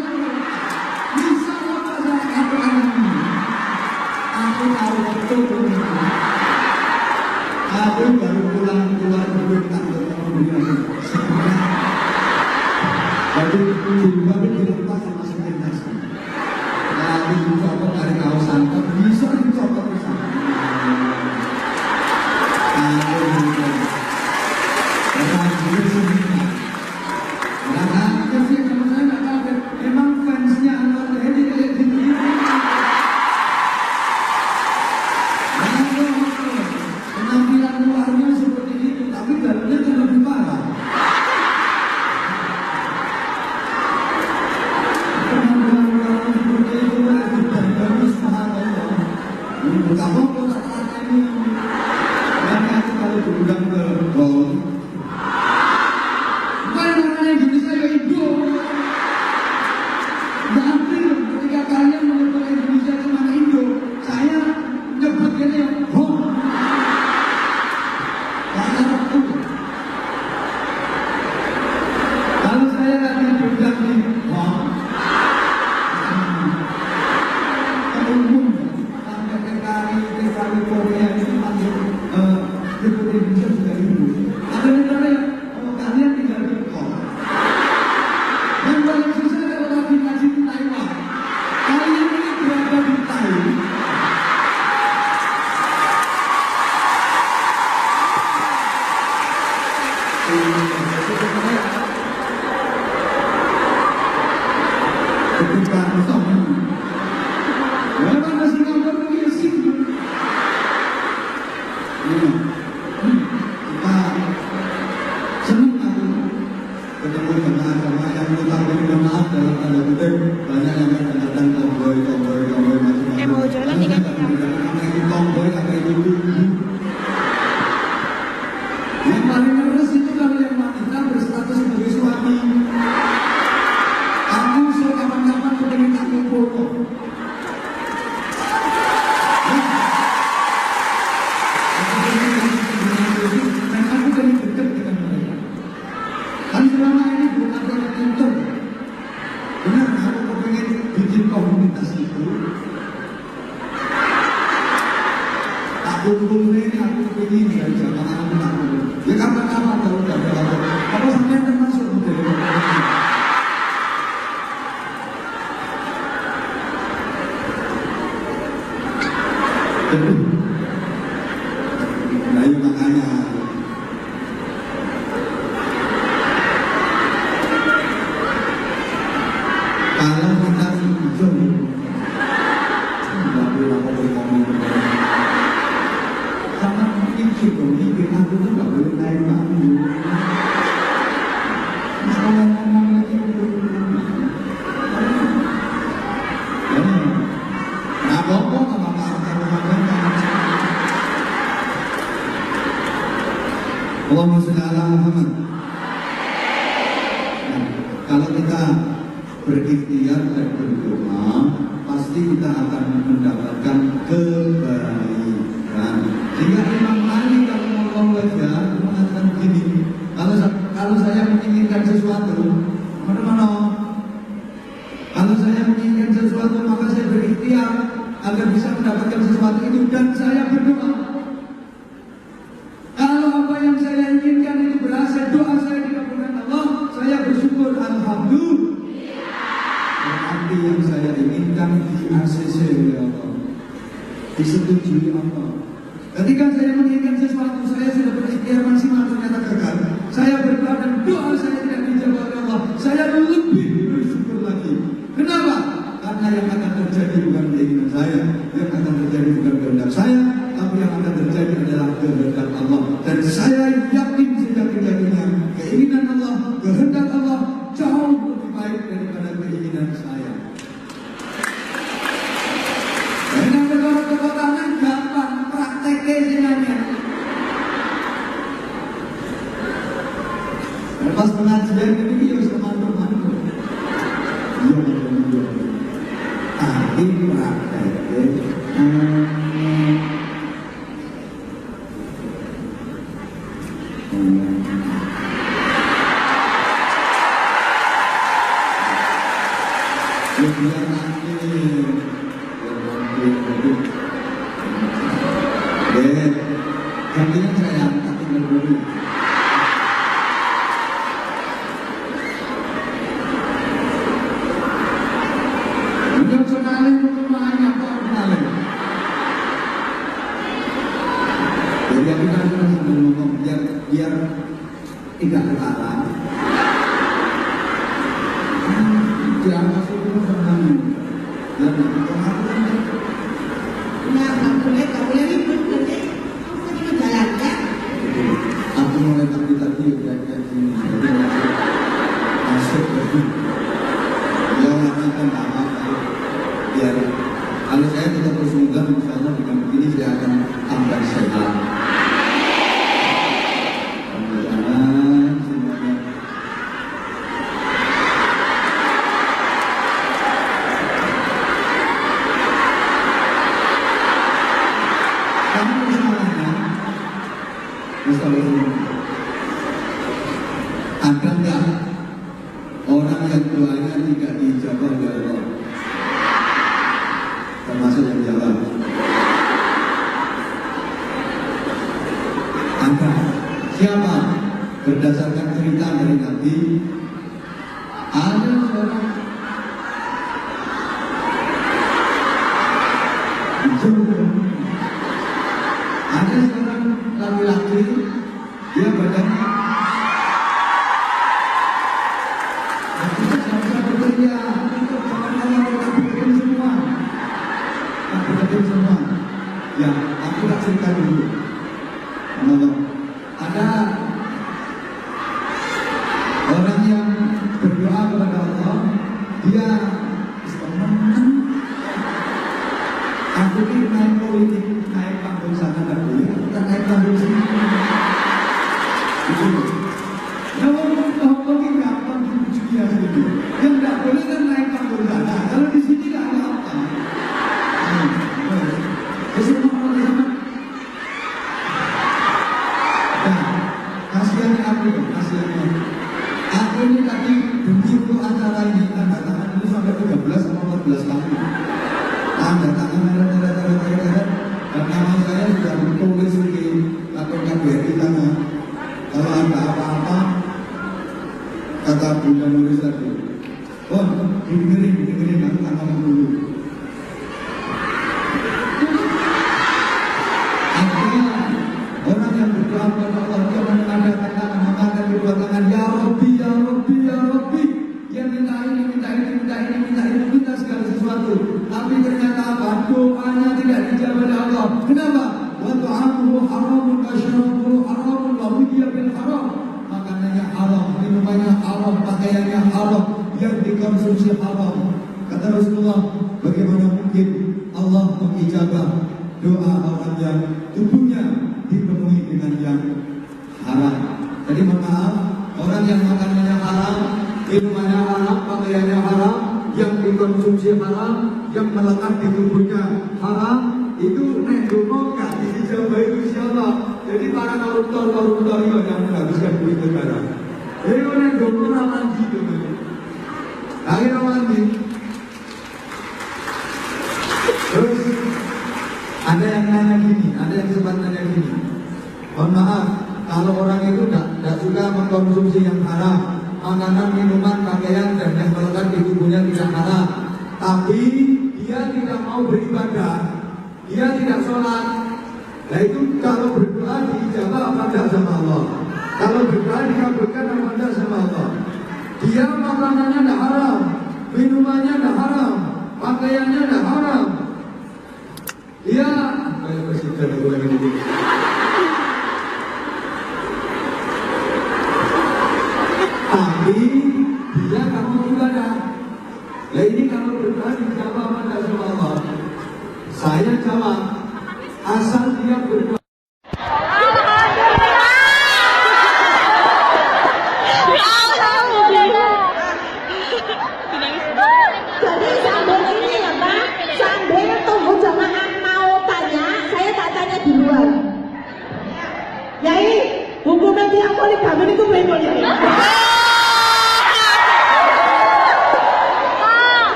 ketika bersama. Walaupun masih ngomong begini sih. Kita senang aku ketemu jemaah-jemaah yang mengucapkan jemaah dalam tanda kutip banyak yang kadang-kadang tomboy macam-macam. Mau jalan nih kan? Apa itu tomboy, apa itu dulu. Yang paling keras itu kalau yang wanita berstatus sebagai suami. Aku so kapan-kapan pengen aku foto. Dan aku pengen dekat dengan mereka. Kan selama ini belum ada yang nonton. Benar, aku pengen bikin komunitas itu. Aku pengen dari jamaah aku. Ya kapan-kapan kalau udah ada apa sampai termasuk model nah itu makanya kalau kita hijau nggak boleh apa berkomen sama mungkin aku tuh nggak boleh naik panggung misalnya ngomong lagi nggak bohong sama Allahumma sholli ala Muhammad. Kalau kita berikhtiar dan berdoa, pasti kita akan mendapatkan kebaikan. Jika Imam Ali kalau ngomong wajah mengatakan begini, kalau saya menginginkan sesuatu, mana-mana. Kalau saya menginginkan sesuatu, maka saya berikhtiar agar bisa mendapatkan sesuatu itu dan saya berdoa. Kalau apa yang saya inginkan itu berhasil, doa saya dikabulkan Allah, saya bersyukur alhamdulillah. Berarti yang saya inginkan di ACC oleh Allah, disetujui Allah. Ketika saya menginginkan sesuatu, saya sudah berikhtiar maksimal ternyata gagal. Saya berdoa dan doa saya tidak dijawab oleh Allah. Saya lebih bersyukur lagi. Kenapa? Karena yang akan terjadi bukan keinginan saya, yang akan terjadi bukan kehendak saya, tapi yang akan terjadi adalah kehendak Allah. Dan saya yakin sejak-jaknya keinginan Allah, kehendak Allah jauh lebih baik daripada keinginan saya. Dengan perkara-perkara gampang, prakteknya sebenarnya. Lepas pengajian ini harus teman-teman. Iya. Tapi prakteknya. Gantian saya angkat tinggal dulu. Udah kenalin rumahnya kok kenalin. Jadi aku kan sambil ngomong biar tidak terlarang. Jangan masuk dulu senang. Dan aku Nah, kamu yang ribut nanti. Kamu jalan ya? aku mulai tadi kayak gini. Masuk lagi. Ya kan apa? Biar kalau saya tetap bersemoga misalnya dengan begini saya akan tambah sehat. Mudah-mudahan semuanya. Kamu semuanya ada nggak orang yang doanya tidak dijawab oleh Allah? Termasuk yang jawab. Ada. Siapa? Berdasarkan cerita dari Nabi, ada seorang laki-laki, dia badannya tidak bisa bekerja, untuk cerita dulu. Nah, ada orang yang berdoa kepada Allah, dia aku ini naik politik, naik panggung sana dan boleh, kita naik panggung sini. Kalau ngomong ini gampang dunia itu, yang tidak boleh kan naik panggung sana. Kalau di sini nggak ada apa. Jadi ngomong sama. Nah, kasihannya aku, kasihannya. Aku ini tadi demi untuk acara ini tanda tangan itu sampai 13 sama 14 kali. Tanda tangan dan nama saya sudah ditulis di kantor KBRI sana. Kalau ada apa-apa, kata Bunda Nuris tadi, oh dengerin aku tak ngomong dulu. Artinya orang yang berdoa kepada Allah dia menandakan tangan, mengangkat kedua tangan, ya Rabbi, ya Rabbi, ya Rabbi. Dia minta ini, minta segala sesuatu. Tapi ternyata apa? Doanya tidak dijawab oleh Allah. Kenapa? Wa ta'amuhu haramun wa syarabuhu haramun wa hudiya bil haram. Makanannya haram, minumannya haram, pakaiannya haram, yang dikonsumsi haram. Kata Rasulullah, bagaimana mungkin Allah mengijabah doa orang yang tubuhnya dipenuhi dengan yang haram? Jadi mohon maaf, orang yang makanannya haram, minumannya haram, pakaiannya haram, yang dikonsumsi haram, yang melekat di tubuhnya haram, itu nek donga gak dijawab itu insyaallah. Jadi para koruptor yang menghabiskan duit negara. Jadi nek donga ora mandi to. Akhirnya mandi. Terus ada yang nanya gini, ada yang sempat nanya gini. Mohon maaf, kalau orang itu tidak suka mengkonsumsi yang haram, makanan, minuman, pakaian, dan yang melekat di tubuhnya tidak haram, tapi dia tidak mau beribadah, dia tidak sholat. Nah itu kalau berdoa diijabah apa tidak sama Allah? Kalau berdoa dikabulkan apa tidak sama Allah? Dia makanannya tidak haram, minumannya tidak haram, pakaiannya tidak haram. Dia kayak presiden aku lagi ini. Tapi dia tak mau ibadah. Nah ini kalau berdoa dijawab apa tidak sama Allah? Saya jawab, asal dia berdoa. Jadi sambil ini ya Pak, sambil tunggu jamaah mau tanya, saya tak tanya di luar. Yai, hukumnya tiap poligami itu bego ya.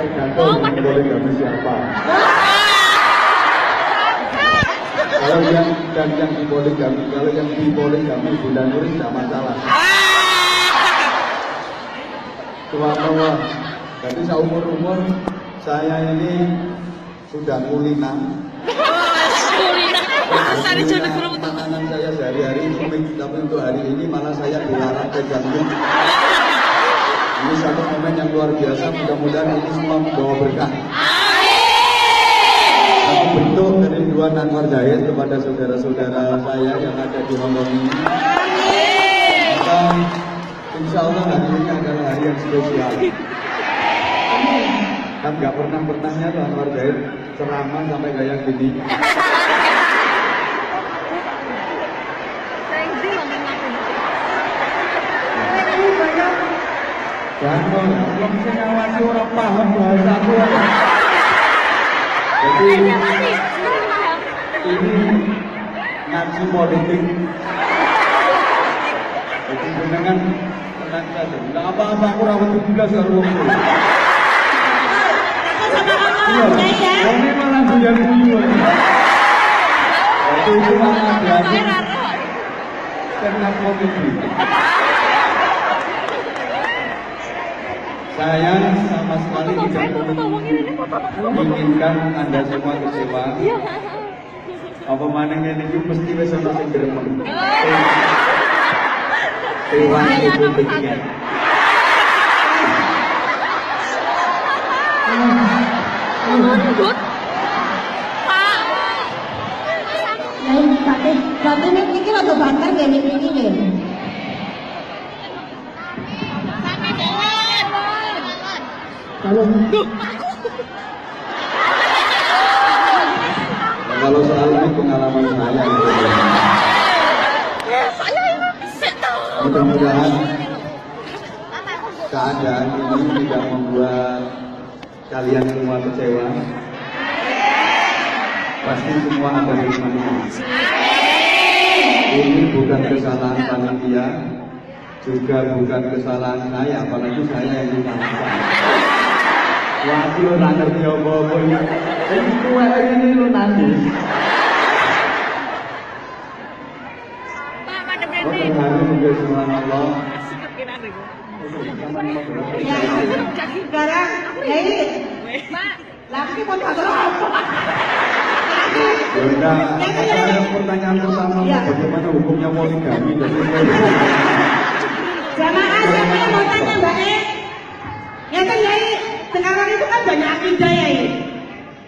Tergantung poligami siapa. Kalau yang di poligami, kalau yang di poligami Bunda Nuris tidak masalah. Tua-tua, jadi seumur-umur saya ini sudah kulinan. Makanan saya sehari-hari komik, tapi untuk hari ini malah saya dilarang pegangnya. Ini satu momen yang luar biasa, mudah-mudahan ini semua membawa berkah. Aku bentuk kerinduan Anwar Zahid kepada saudara-saudara saya yang ada di Hongkong ini. Maka insya Allah hari ini adalah hari yang spesial. Kan nggak pernahnya tuh Anwar Zahid ceramah sampai kayak gini. Jangan, belum bisa ngawasi orang paham bahasa aku. Jadi ini ngaji politik. Jadi dengan tenang saja. Tidak apa-apa aku rawat juga sekarang. Ini malah guyon-guyon. Waktu itu malah diatur stand-up comedy. Saya sama sekali tidak menginginkan Anda semua kecewa. Apa mananya ini mesti bisa masuk geremeng. Dewan itu begini. Mundut. Pak. Yai, batin iki rada banter nggih niki nggih. Sampai jalan. Kalau Kalau soal ini pengalaman saya, mudah-mudahan keadaan ini tidak membuat kalian semua kecewa. Pasti semua ada hikmahnya. Ini bukan kesalahan panitia, juga bukan kesalahan saya, apalagi saya yang disalahkan. Wah, lo ngerti apa-apa ini. Ini tua ini lo nangis. Pak, ada Oh, berarti. terharu juga subhanallah. Ya, sekarang Yai Pak. laki mau tak apa? Ya udah, ada pertanyaan pertama, bagaimana hukumnya poligami? Jamaah siapa yang mau tanya Mbak E? Ya kan Yai, sekarang itu kan banyak akidah Yai.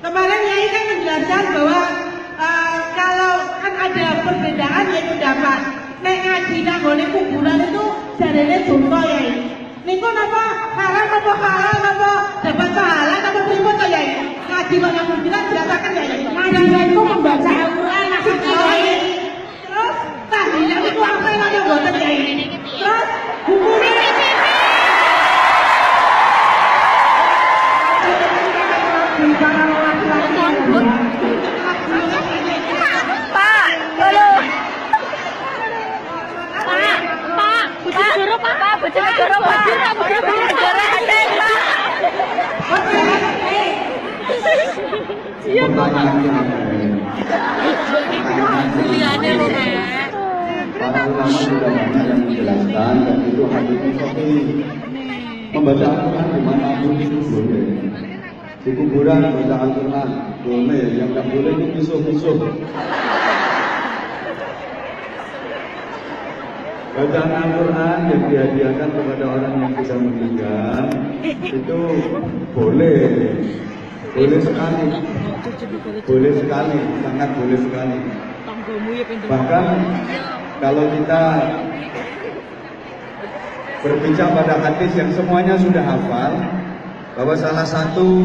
Kemarin Yai kan menjelaskan bahwa kalau kan ada perbedaan yaitu dapat nek ngaji nang gone kuburan itu jarene dosa Yai. Niku napa haram apa halal apa dapat pahala apa pripun to Yai? Ngaji kok nang kuburan dirasakan Yai. ngaji itu membaca Al-Qur'an maksudnya Yai. Terus tahlilan itu apa yang ada boten Yai? Terus hukumnya Pak, tolong. Pak, Bojonegoro, Pak, Bojonegoro, Pak. Bojonegoro ada, Pak. Pertanyaannya apa? Pilihannya loh, Nek. Para ulama sudah banyak yang menjelaskan dan itu hadisnya sahih. Membaca Al-Quran dimanapun itu boleh. Di kuburan baca Al-Quran boleh, yang tak boleh itu misuh-misuh. Bacaan Al-Quran yang dihadiahkan kepada orang yang sudah meninggal itu boleh, boleh sekali, sangat boleh sekali. Bahkan kalau kita berbicara pada hadis yang semuanya sudah hafal, bahwa salah satu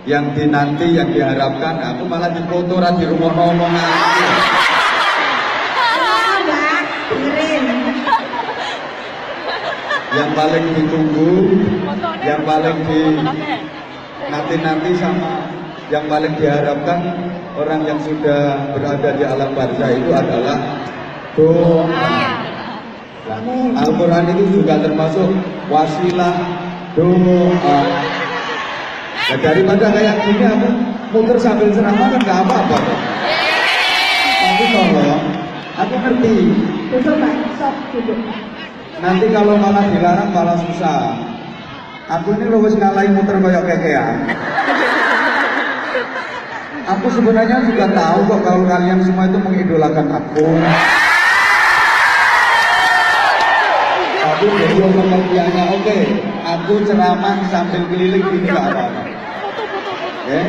yang dinanti yang diharapkan, aku malah dipoto di rumah ngomongan. Yang paling ditunggu, yang paling nanti sama yang paling diharapkan orang yang sudah berada di alam barzah itu adalah doa. Al-Quran itu juga termasuk wasilah doa. Nah, daripada kayak gini aku muter sambil ceramah kan gak apa-apa. Tapi tolong, aku ngerti. Duduk Pak, sok duduk. Nanti kalau malah dilarang malah susah. Aku ini wis ngalahin muter kayak kekean. Aku sebenarnya juga tahu kok kalau kalian semua itu mengidolakan aku. Tapi jadi pengertiannya oke, aku ceramah sambil keliling gini gak apa-apa. Oke?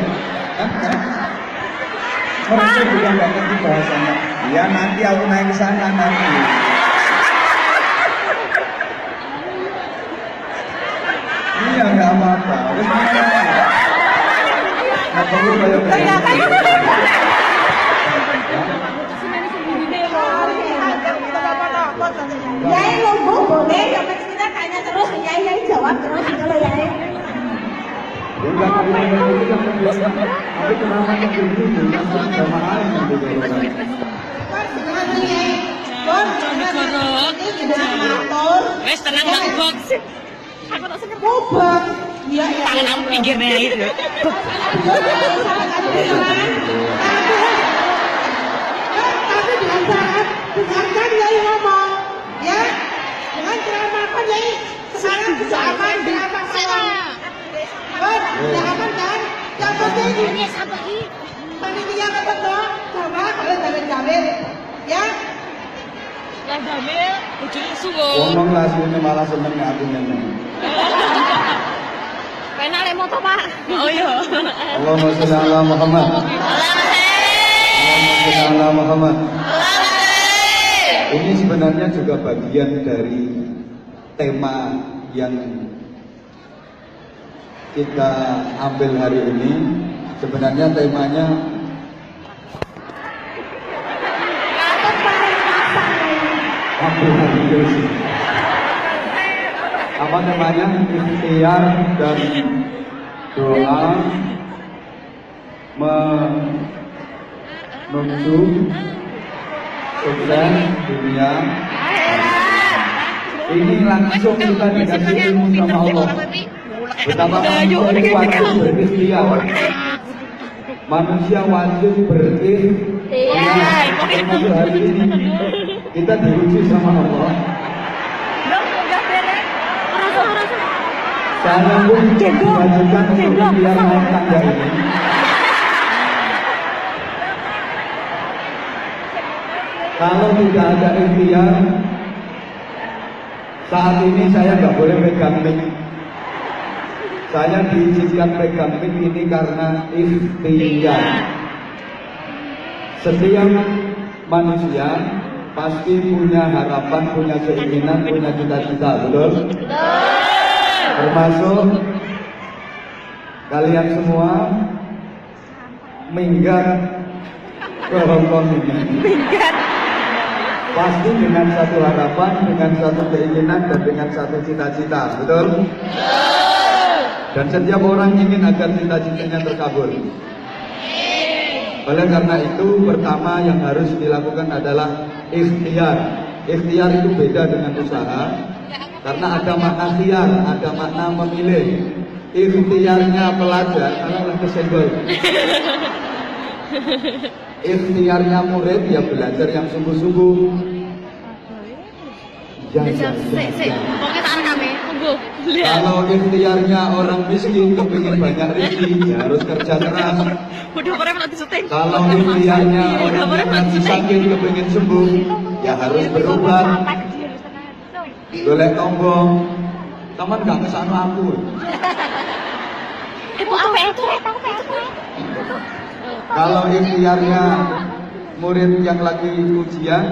Mereka juga gak ngerti bahasanya. Ya nanti aku naik ke sana nanti. Iya nggak apa-apa. Nggak perlu kayak Yai logo boleh, tapi kita tanya terus, Yai yang jawab terus kalau Yai. Bukan aku kenapa yang begini? Sama aja nanti Wes tenang Bang Box. Aku tak seneng. Mubang. Iya, iya. Tangan kamu pinggirnya itu. Tapi dengan saat dengarkan Yai ngomong, ya, dengan ceramahkan Yai sekarang bisa aman, bisa aman. Bisa aman kan? Yang penting Ini siapa sih? panitia ketemu sama kalian jalan-jalan, ya. Yang Jamil, ujung suwo. ngomong lah sini malah seneng aku nyanyi. Penak lek moto, Pak. Oh iya. Allahumma sholli ala Muhammad. Allahumma sholli ala Muhammad. Ini sebenarnya juga bagian dari tema yang kita ambil hari ini. Sebenarnya temanya apa namanya? Ikhtiar dan doa menuju sukses dunia. Ini langsung kita dikasih ilmu sama Allah. Betapa manusia itu wajib berikhtiar. Manusia wajib berikhtiar. Termasuk hari ini kita diuji sama Allah. Saya pun diwajibkan untuk ikhtiar naik tangga ini. Kalau tidak ada ikhtiar, saat ini saya nggak boleh pegang mic. Saya diizinkan pegang mic ini karena ikhtiar. Setiap manusia pasti punya harapan, punya keinginan, punya cita-cita, betul? Termasuk kalian semua minggat ke Hongkong ini. Pasti dengan satu harapan, dengan satu keinginan, dan dengan satu cita-cita, betul? Dan setiap orang ingin agar cita-citanya terkabul. Oleh karena itu, pertama yang harus dilakukan adalah ikhtiar. Ikhtiar itu beda dengan usaha, karena ada makna khiyar, ada makna memilih. Ikhtiarnya pelajar, kalau kesenggol. Ikhtiarnya murid, ya belajar yang sungguh-sungguh. Kalau ikhtiarnya orang miskin kepingin banyak rezeki, ya harus kerja keras. Kalau ikhtiarnya orang yang lagi sakit kepingin sembuh, ya harus berobat. Golek tombong. Teman gak kesana aku. Kalau ikhtiarnya murid yang lagi ujian,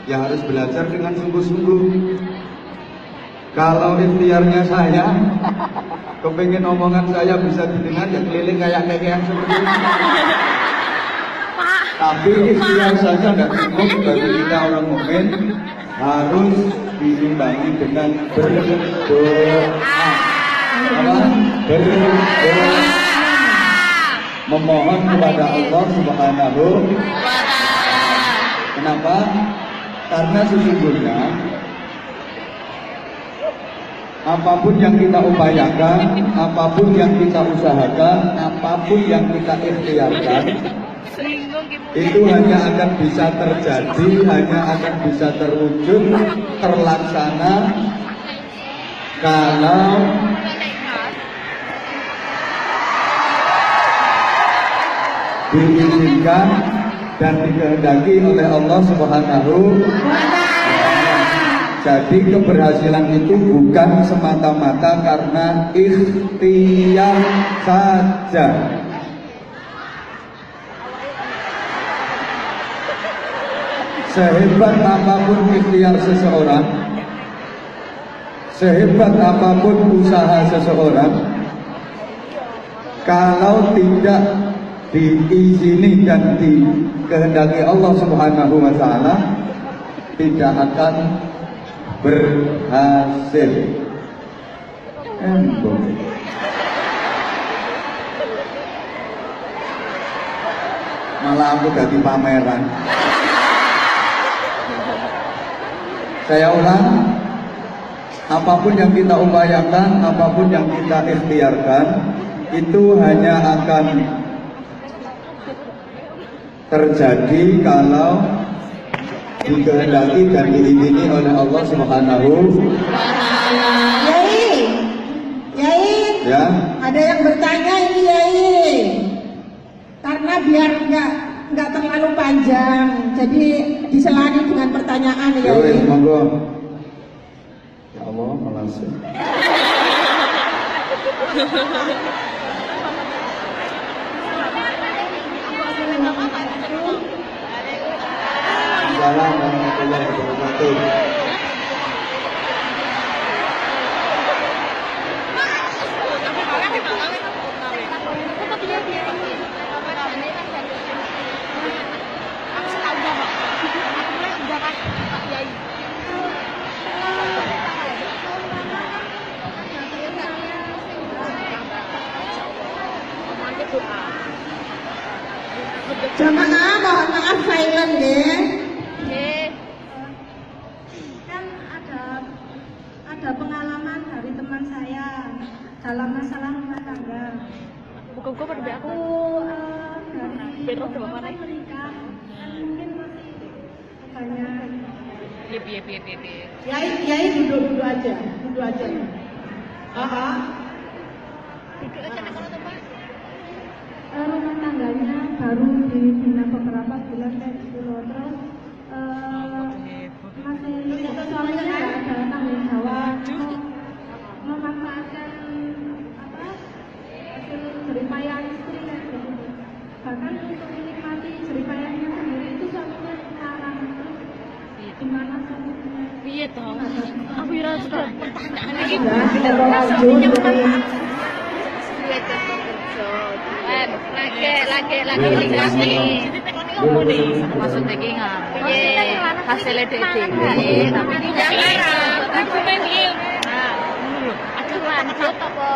ya harus belajar dengan sungguh-sungguh. Kalau ikhtiarnya saya, kepingin omongan saya bisa didengar, ya keliling kayak kekean seperti ini. Tapi ikhtiar saja tidak cukup bagi kita orang mukmin, harus diimbangi dengan berdoa. Apa? Berdoa. Memohon kepada Allah Subhanahu wa Ta'ala. Kenapa? Karena sesungguhnya apapun yang kita upayakan, apapun yang kita usahakan, apapun yang kita ikhtiarkan, itu hanya akan bisa terjadi, hanya akan bisa terwujud, terlaksana kalau diizinkan dan dikehendaki oleh Allah Subhanahu wa Ta'ala. Jadi keberhasilan itu bukan semata-mata karena ikhtiar saja. Sehebat apapun ikhtiar seseorang, sehebat apapun usaha seseorang, kalau tidak diizini dan dikehendaki Allah Subhanahu wa Ta'ala, tidak akan berhasil. Malah aku jadi pameran. Saya ulang, apapun yang kita upayakan, apapun yang kita ikhtiarkan, itu hanya akan terjadi kalau dikehendaki dan diizini oleh Allah Subhanahu wa Ta'ala. Yai, Ya, ada yang bertanya ini Yai, karena biar nggak terlalu panjang, jadi diselani dengan pertanyaan ya Yai. monggo. Ya Allah, malasih. Salam warahmatullahi wabarakatuh. Jamaah mohon maaf silent ya. Kan ada pengalaman dari teman saya dalam masalah rumah tangga. Buka-buka pada aku. Aku dari awal menikah kan mungkin masih banyak Yai duduk aja, duduk aja. Aha. rumah tangganya baru dibina beberapa bulan kayak gitu loh. Terus masih suaminya nggak ada tanggung jawab memanfaatkan hasil jeripayah istri kayak gitu. Bahkan untuk menikmati jeripayahnya sendiri itu suaminya larang. Terus gimana solusinya? Iya toh. Aku kira sudah pertanyaan lagi. Ya, kita mau lanjut. Lagi maksudnya iki piye hasilnya dhewe tapi aku main game. Nah, aku lanjut apa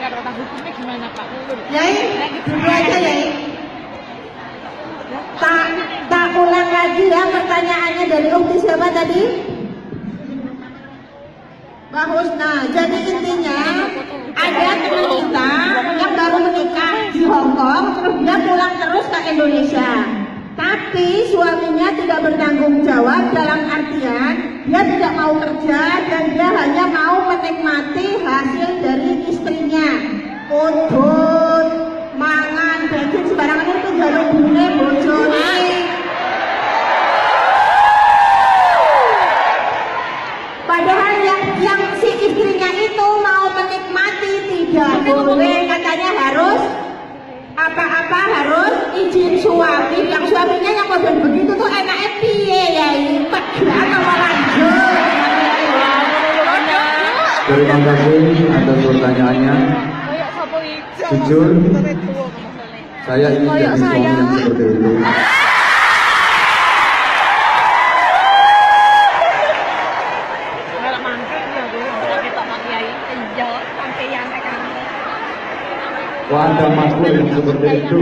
kata hukumnya gimana Pak? Yai, duduk aja Yai. Tak ulang lagi ya pertanyaannya dari ukti siapa tadi? Mbak Husna. Jadi intinya ada teman kita yang baru menikah di Hong Kong, terus dia pulang terus ke Indonesia. Tapi suaminya tidak bertanggung jawab dalam artian dia tidak mau kerja dan dia hanya mau menikmati hasil dari istrinya. Udut, mangan, bensin sembarangan itu jalur bune bojone. Padahal yang si istrinya itu mau menikmati tidak boleh, katanya harus apa-apa harus izin suami. Yang suaminya yang model begitu tuh enaknya piye ya ini pegang apa lanjut. Terima kasih atas pertanyaannya. Jujur, saya ingin jadi suami yang seperti itu. Wah, ada makhluk yang seperti itu.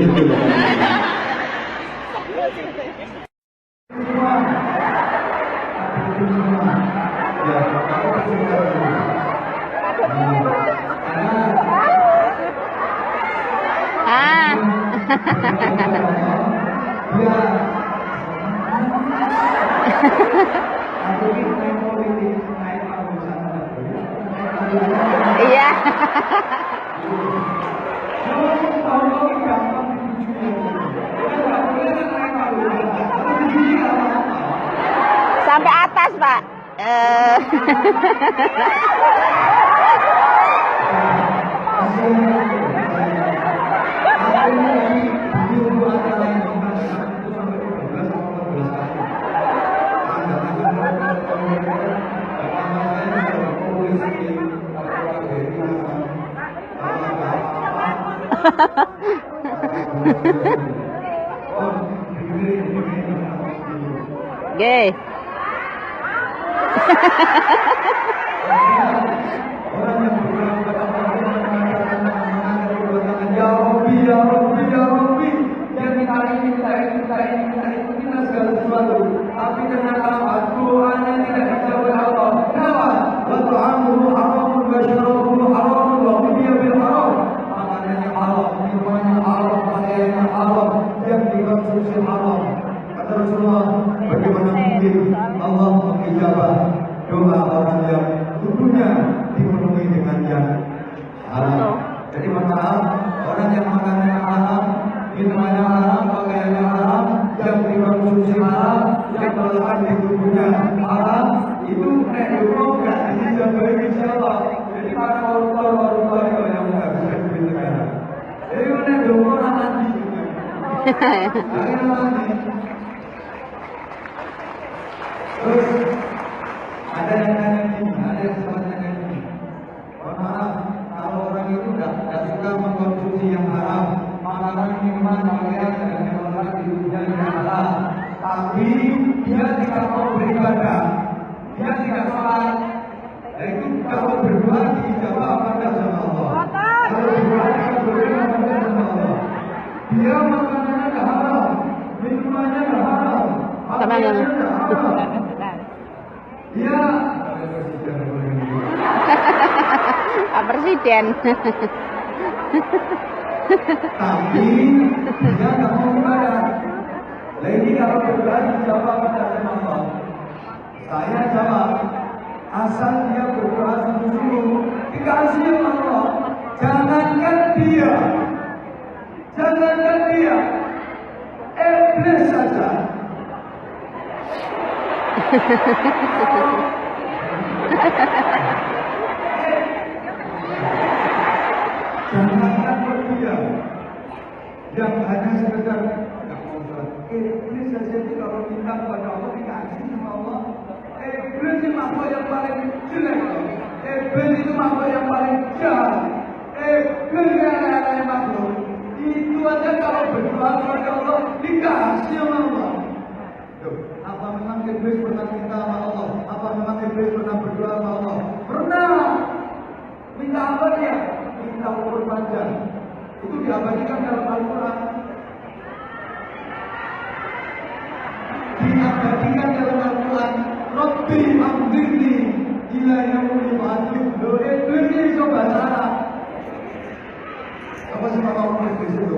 Iya. Sampai atas, Pak. Gay. Ya Rabbi, ya Rabbi, ya Rabbi. Yang kita ini segala sesuatu. Tapi ternyata doanya tidak dijawab Allah. Kenapa? Wa ta'amuhu haramun wa syarabuhu haramun wa ghudhiya bil haram. Makanannya haram, minumannya haram, pakaiannya haram, yang dikonsumsi haram. Kata Rasulullah, bagaimana mungkin Allah mengijabah doa orang yang tubuhnya dipenuhi dengan yang haram. Jadi maaf, orang yang makanannya haram, minumannya haram, pakaiannya haram, yang dikonsumsi haram, yang melekat di tubuhnya haram, itu hukum nggak dijabah insya Allah. Jadi para koruptor itu yang menghabiskan duit negara. Jadi mana dongkol lagi. Akhirnya lagi. Terus ada yang nanya gini, ada yang sempat nanya gini. Maaf, kalau orang itu nggak suka mengkonsumsi yang haram, makanan, minuman, pakaian, dan yang lain hidupnya yang halal. Tapi dia tidak mau beribadah, dia tidak sholat. Itu kalau berdoa dijawab apa enggak sama Allah? Kalau berdoa dijawab apa enggak sama Allah? Dia makanannya nggak haram, minumannya nggak haram, pakaiannya nggak haram. Dia Pak Presiden. tapi dia nggak mau ibadah. Nah ini kalau berdoa dijawab pada Allah. Saya jawab, asal dia berdoa sungguh-sungguh dikasih Allah. Jangankan dia, iblis saja. Jangankan dia yang hanya sekedar nggak mau sholat. Iblis saja itu kalau minta kepada Allah dikasih sama Allah. Iblis itu makhluk yang paling jelek. Iblis itu makhluk yang paling jahat. Iblis yang lain makhluk itu aja kalau berdoa kepada Allah dikasih sama Allah. Apa memang iblis pernah minta sama Allah? Apa memang iblis pernah berdoa sama Allah? Pernah. Minta apa dia? Minta umur panjang. Itu diabadikan dalam Al-Quran. Diabadikan dalam Al-Quran. Rabbi amdirni ila yaumil ba'atsih. Loh, iblis ini coba salah. Apa sih mama umur iblis itu?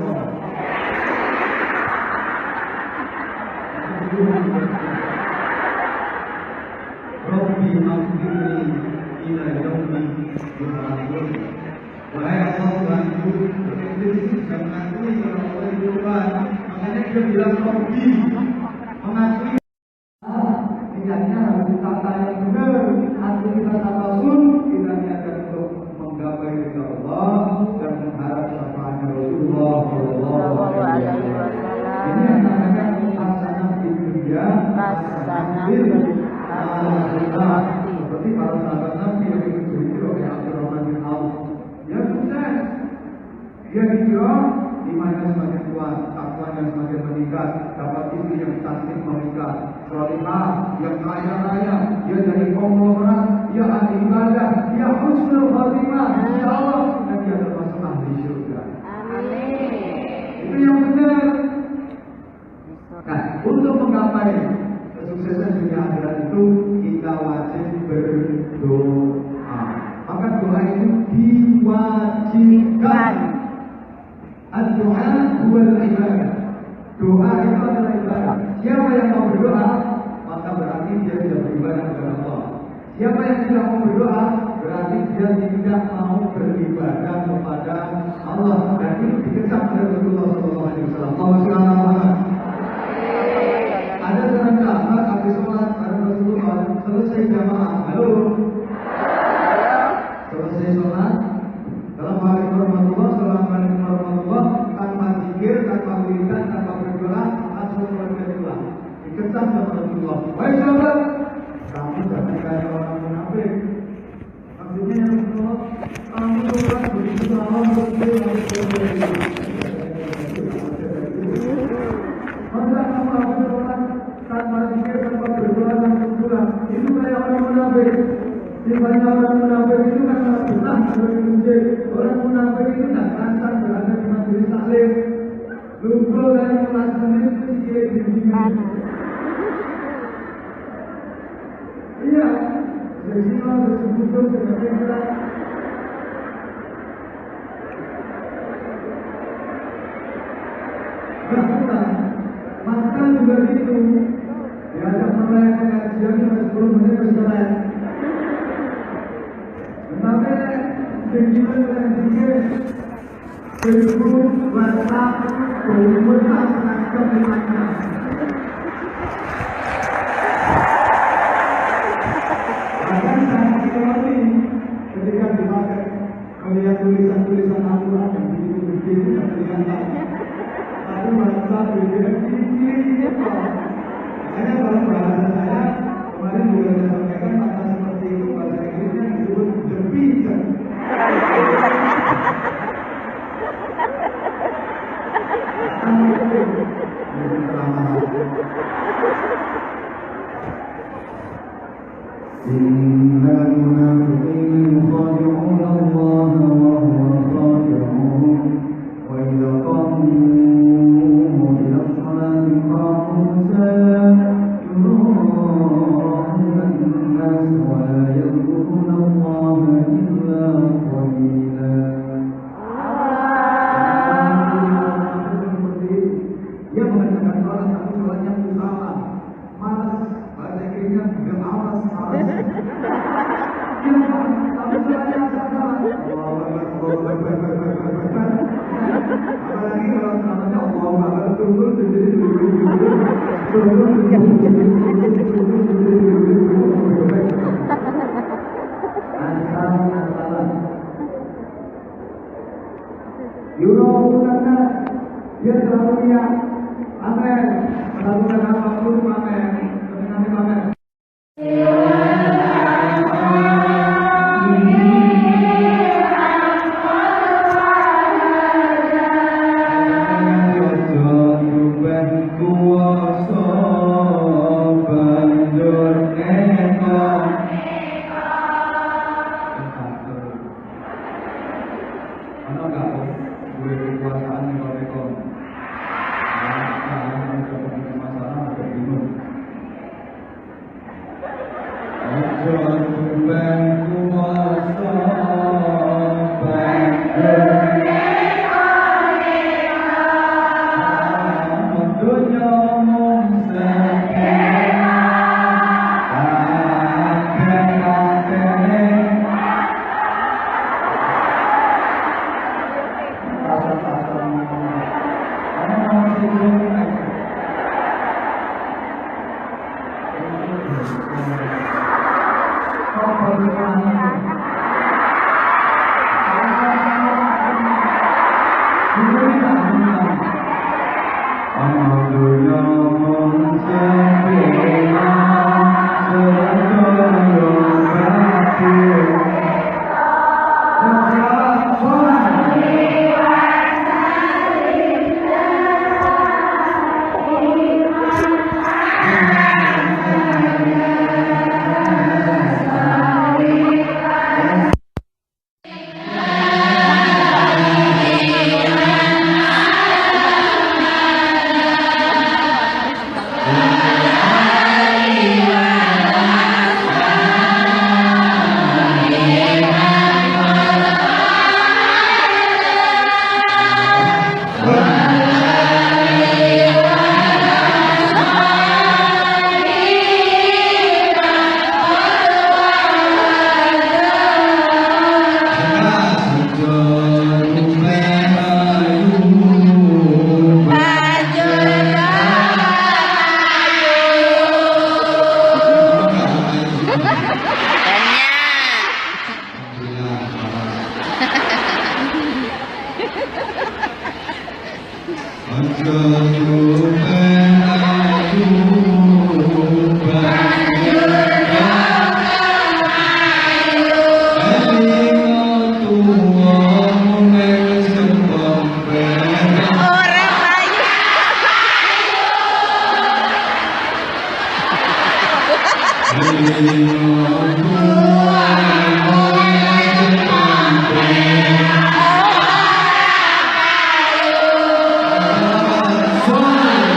Rabbi amdirni ila yaumil ba'atsih. Wahai Allah Tuhanku, iblis dan mengakui kalau Allah itu Tuhan. Makanya dia bilang Rabbi, mengakui niatnya harus ditata yang benar. Hati kita tabasun, kita niatkan untuk menggapai ridha Allah dan mengharap syafaatnya Rasulullah Shallallahu Alaihi Wasallam. Ini yang namanya hasanah di dunia, hasanah di akhirat. Seperti para sahabat Nabi yang diberi oleh Abdurrahman bin Auf. Dia sukses. Dia hijrah, imannya semakin kuat, takwanya semakin meningkat, dapat istri yang cantik meningkat, salihah, yang kaya raya, dia dari konglomerat, dia ahli ibadah, dia husnul khatimah, insya Allah, dan dia termasuk ahli surga. Amin. Itu yang benar. Nah, untuk menggapai kesuksesan dunia akhirat itu kita wajib berdoa. Maka doa itu diwajibkan. Doa buat ibadah. Doa itu adalah ibadah. Siapa yang mau berdoa, maka berarti dia tidak beribadah kepada Allah. Siapa yang tidak mau berdoa, berarti dia tidak mau beribadah kepada Allah. Dan itu dikecam oleh Rasulullah SAW. Ada seorang sahabat habis sholat bareng Rasulullah, selesai jamaah. Halo. Selesai sholat, Assalamualaikum warahmatullahi wabarakatuh, tanpa zikir, tanpa wiridan, tanpa berdoa, langsung berdoa. Dikecam sama Rasulullah. Wahai sahabat, kamu jangan kayak orang munafik. Maksudnya yang Rasulullah, kamu sholat begitu lama berdoa. Masa kamu harus sholat tanpa zikir, tanpa berdoa, tanpa berdoa. Itu kayak orang munafik. Sifatnya orang munafik itu kan benar sebagai masjid. Orang munafik itu tidak lancar berada di majelis taklim. Lumpur dari kelas menit itu dia bimbingan. Iya, jadi kalau disebut sebagai berat. Bahkan makan juga gitu. Diajak merayakan pengajian 10 menit berjalan. Tetapi dengan zikir, Facebook, WhatsApp, komunitas menangkap di mana. Bahkan saat ini ketika di melihat tulisan-tulisan Al-Quran yang begitu-begitu tidak kelihatan. Tapi bahasa beda ciri-ciri itu. Hanya kalau bahasa saya kemarin juga saya sampaikan kata seperti itu bahasa Inggrisnya disebut the pigeon. إن المنافقين يخادعون الله وهو خادعهم وإذا قاموا إلى الصلاة قاموا سلاما يراءون الناس ولا يذكرون الله إلا قليلا. Dia mengatakan sholat tapi sholatnya bersama, malas, bahasa Inggrisnya gak malas. Apalagi kalau namanya Allah tunggu sendiri. Yuraulanna dia selalu lihat amen, melakukan apapun amen, kemenangan amen.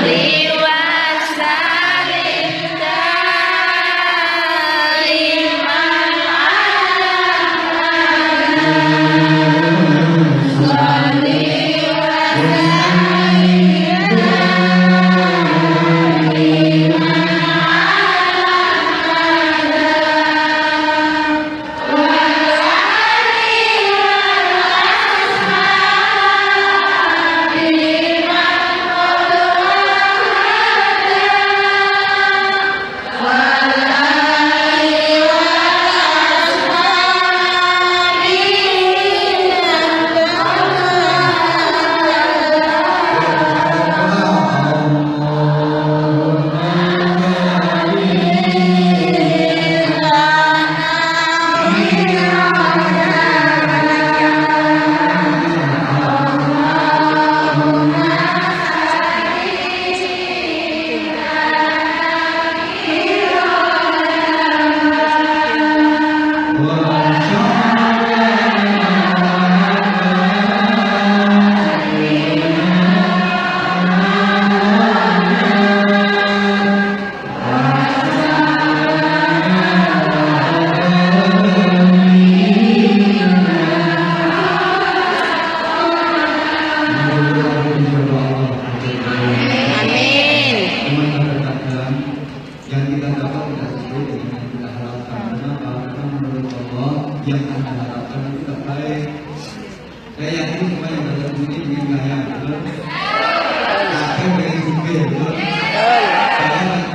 Dewasa harapkan itu tak baik. Saya yakin semua yang berada di sini ingin kaya, betul? Akan dari sumber, betul?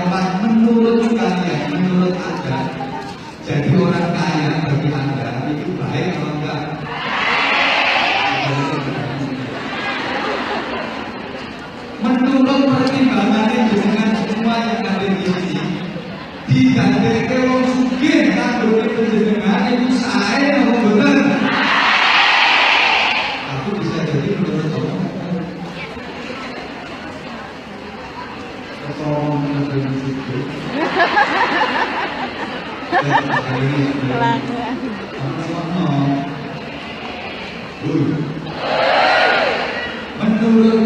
Kalau menurut kalian, menurut Anda, jadi orang kaya bagi Anda itu baik atau enggak? Menurut pertimbangan dengan semua yang ada di sini, digandeng wong sugih kanggo jenengan itu saya atau bener? Aku bisa jadi menurut kamu. Kalau menurut sugih. Menurut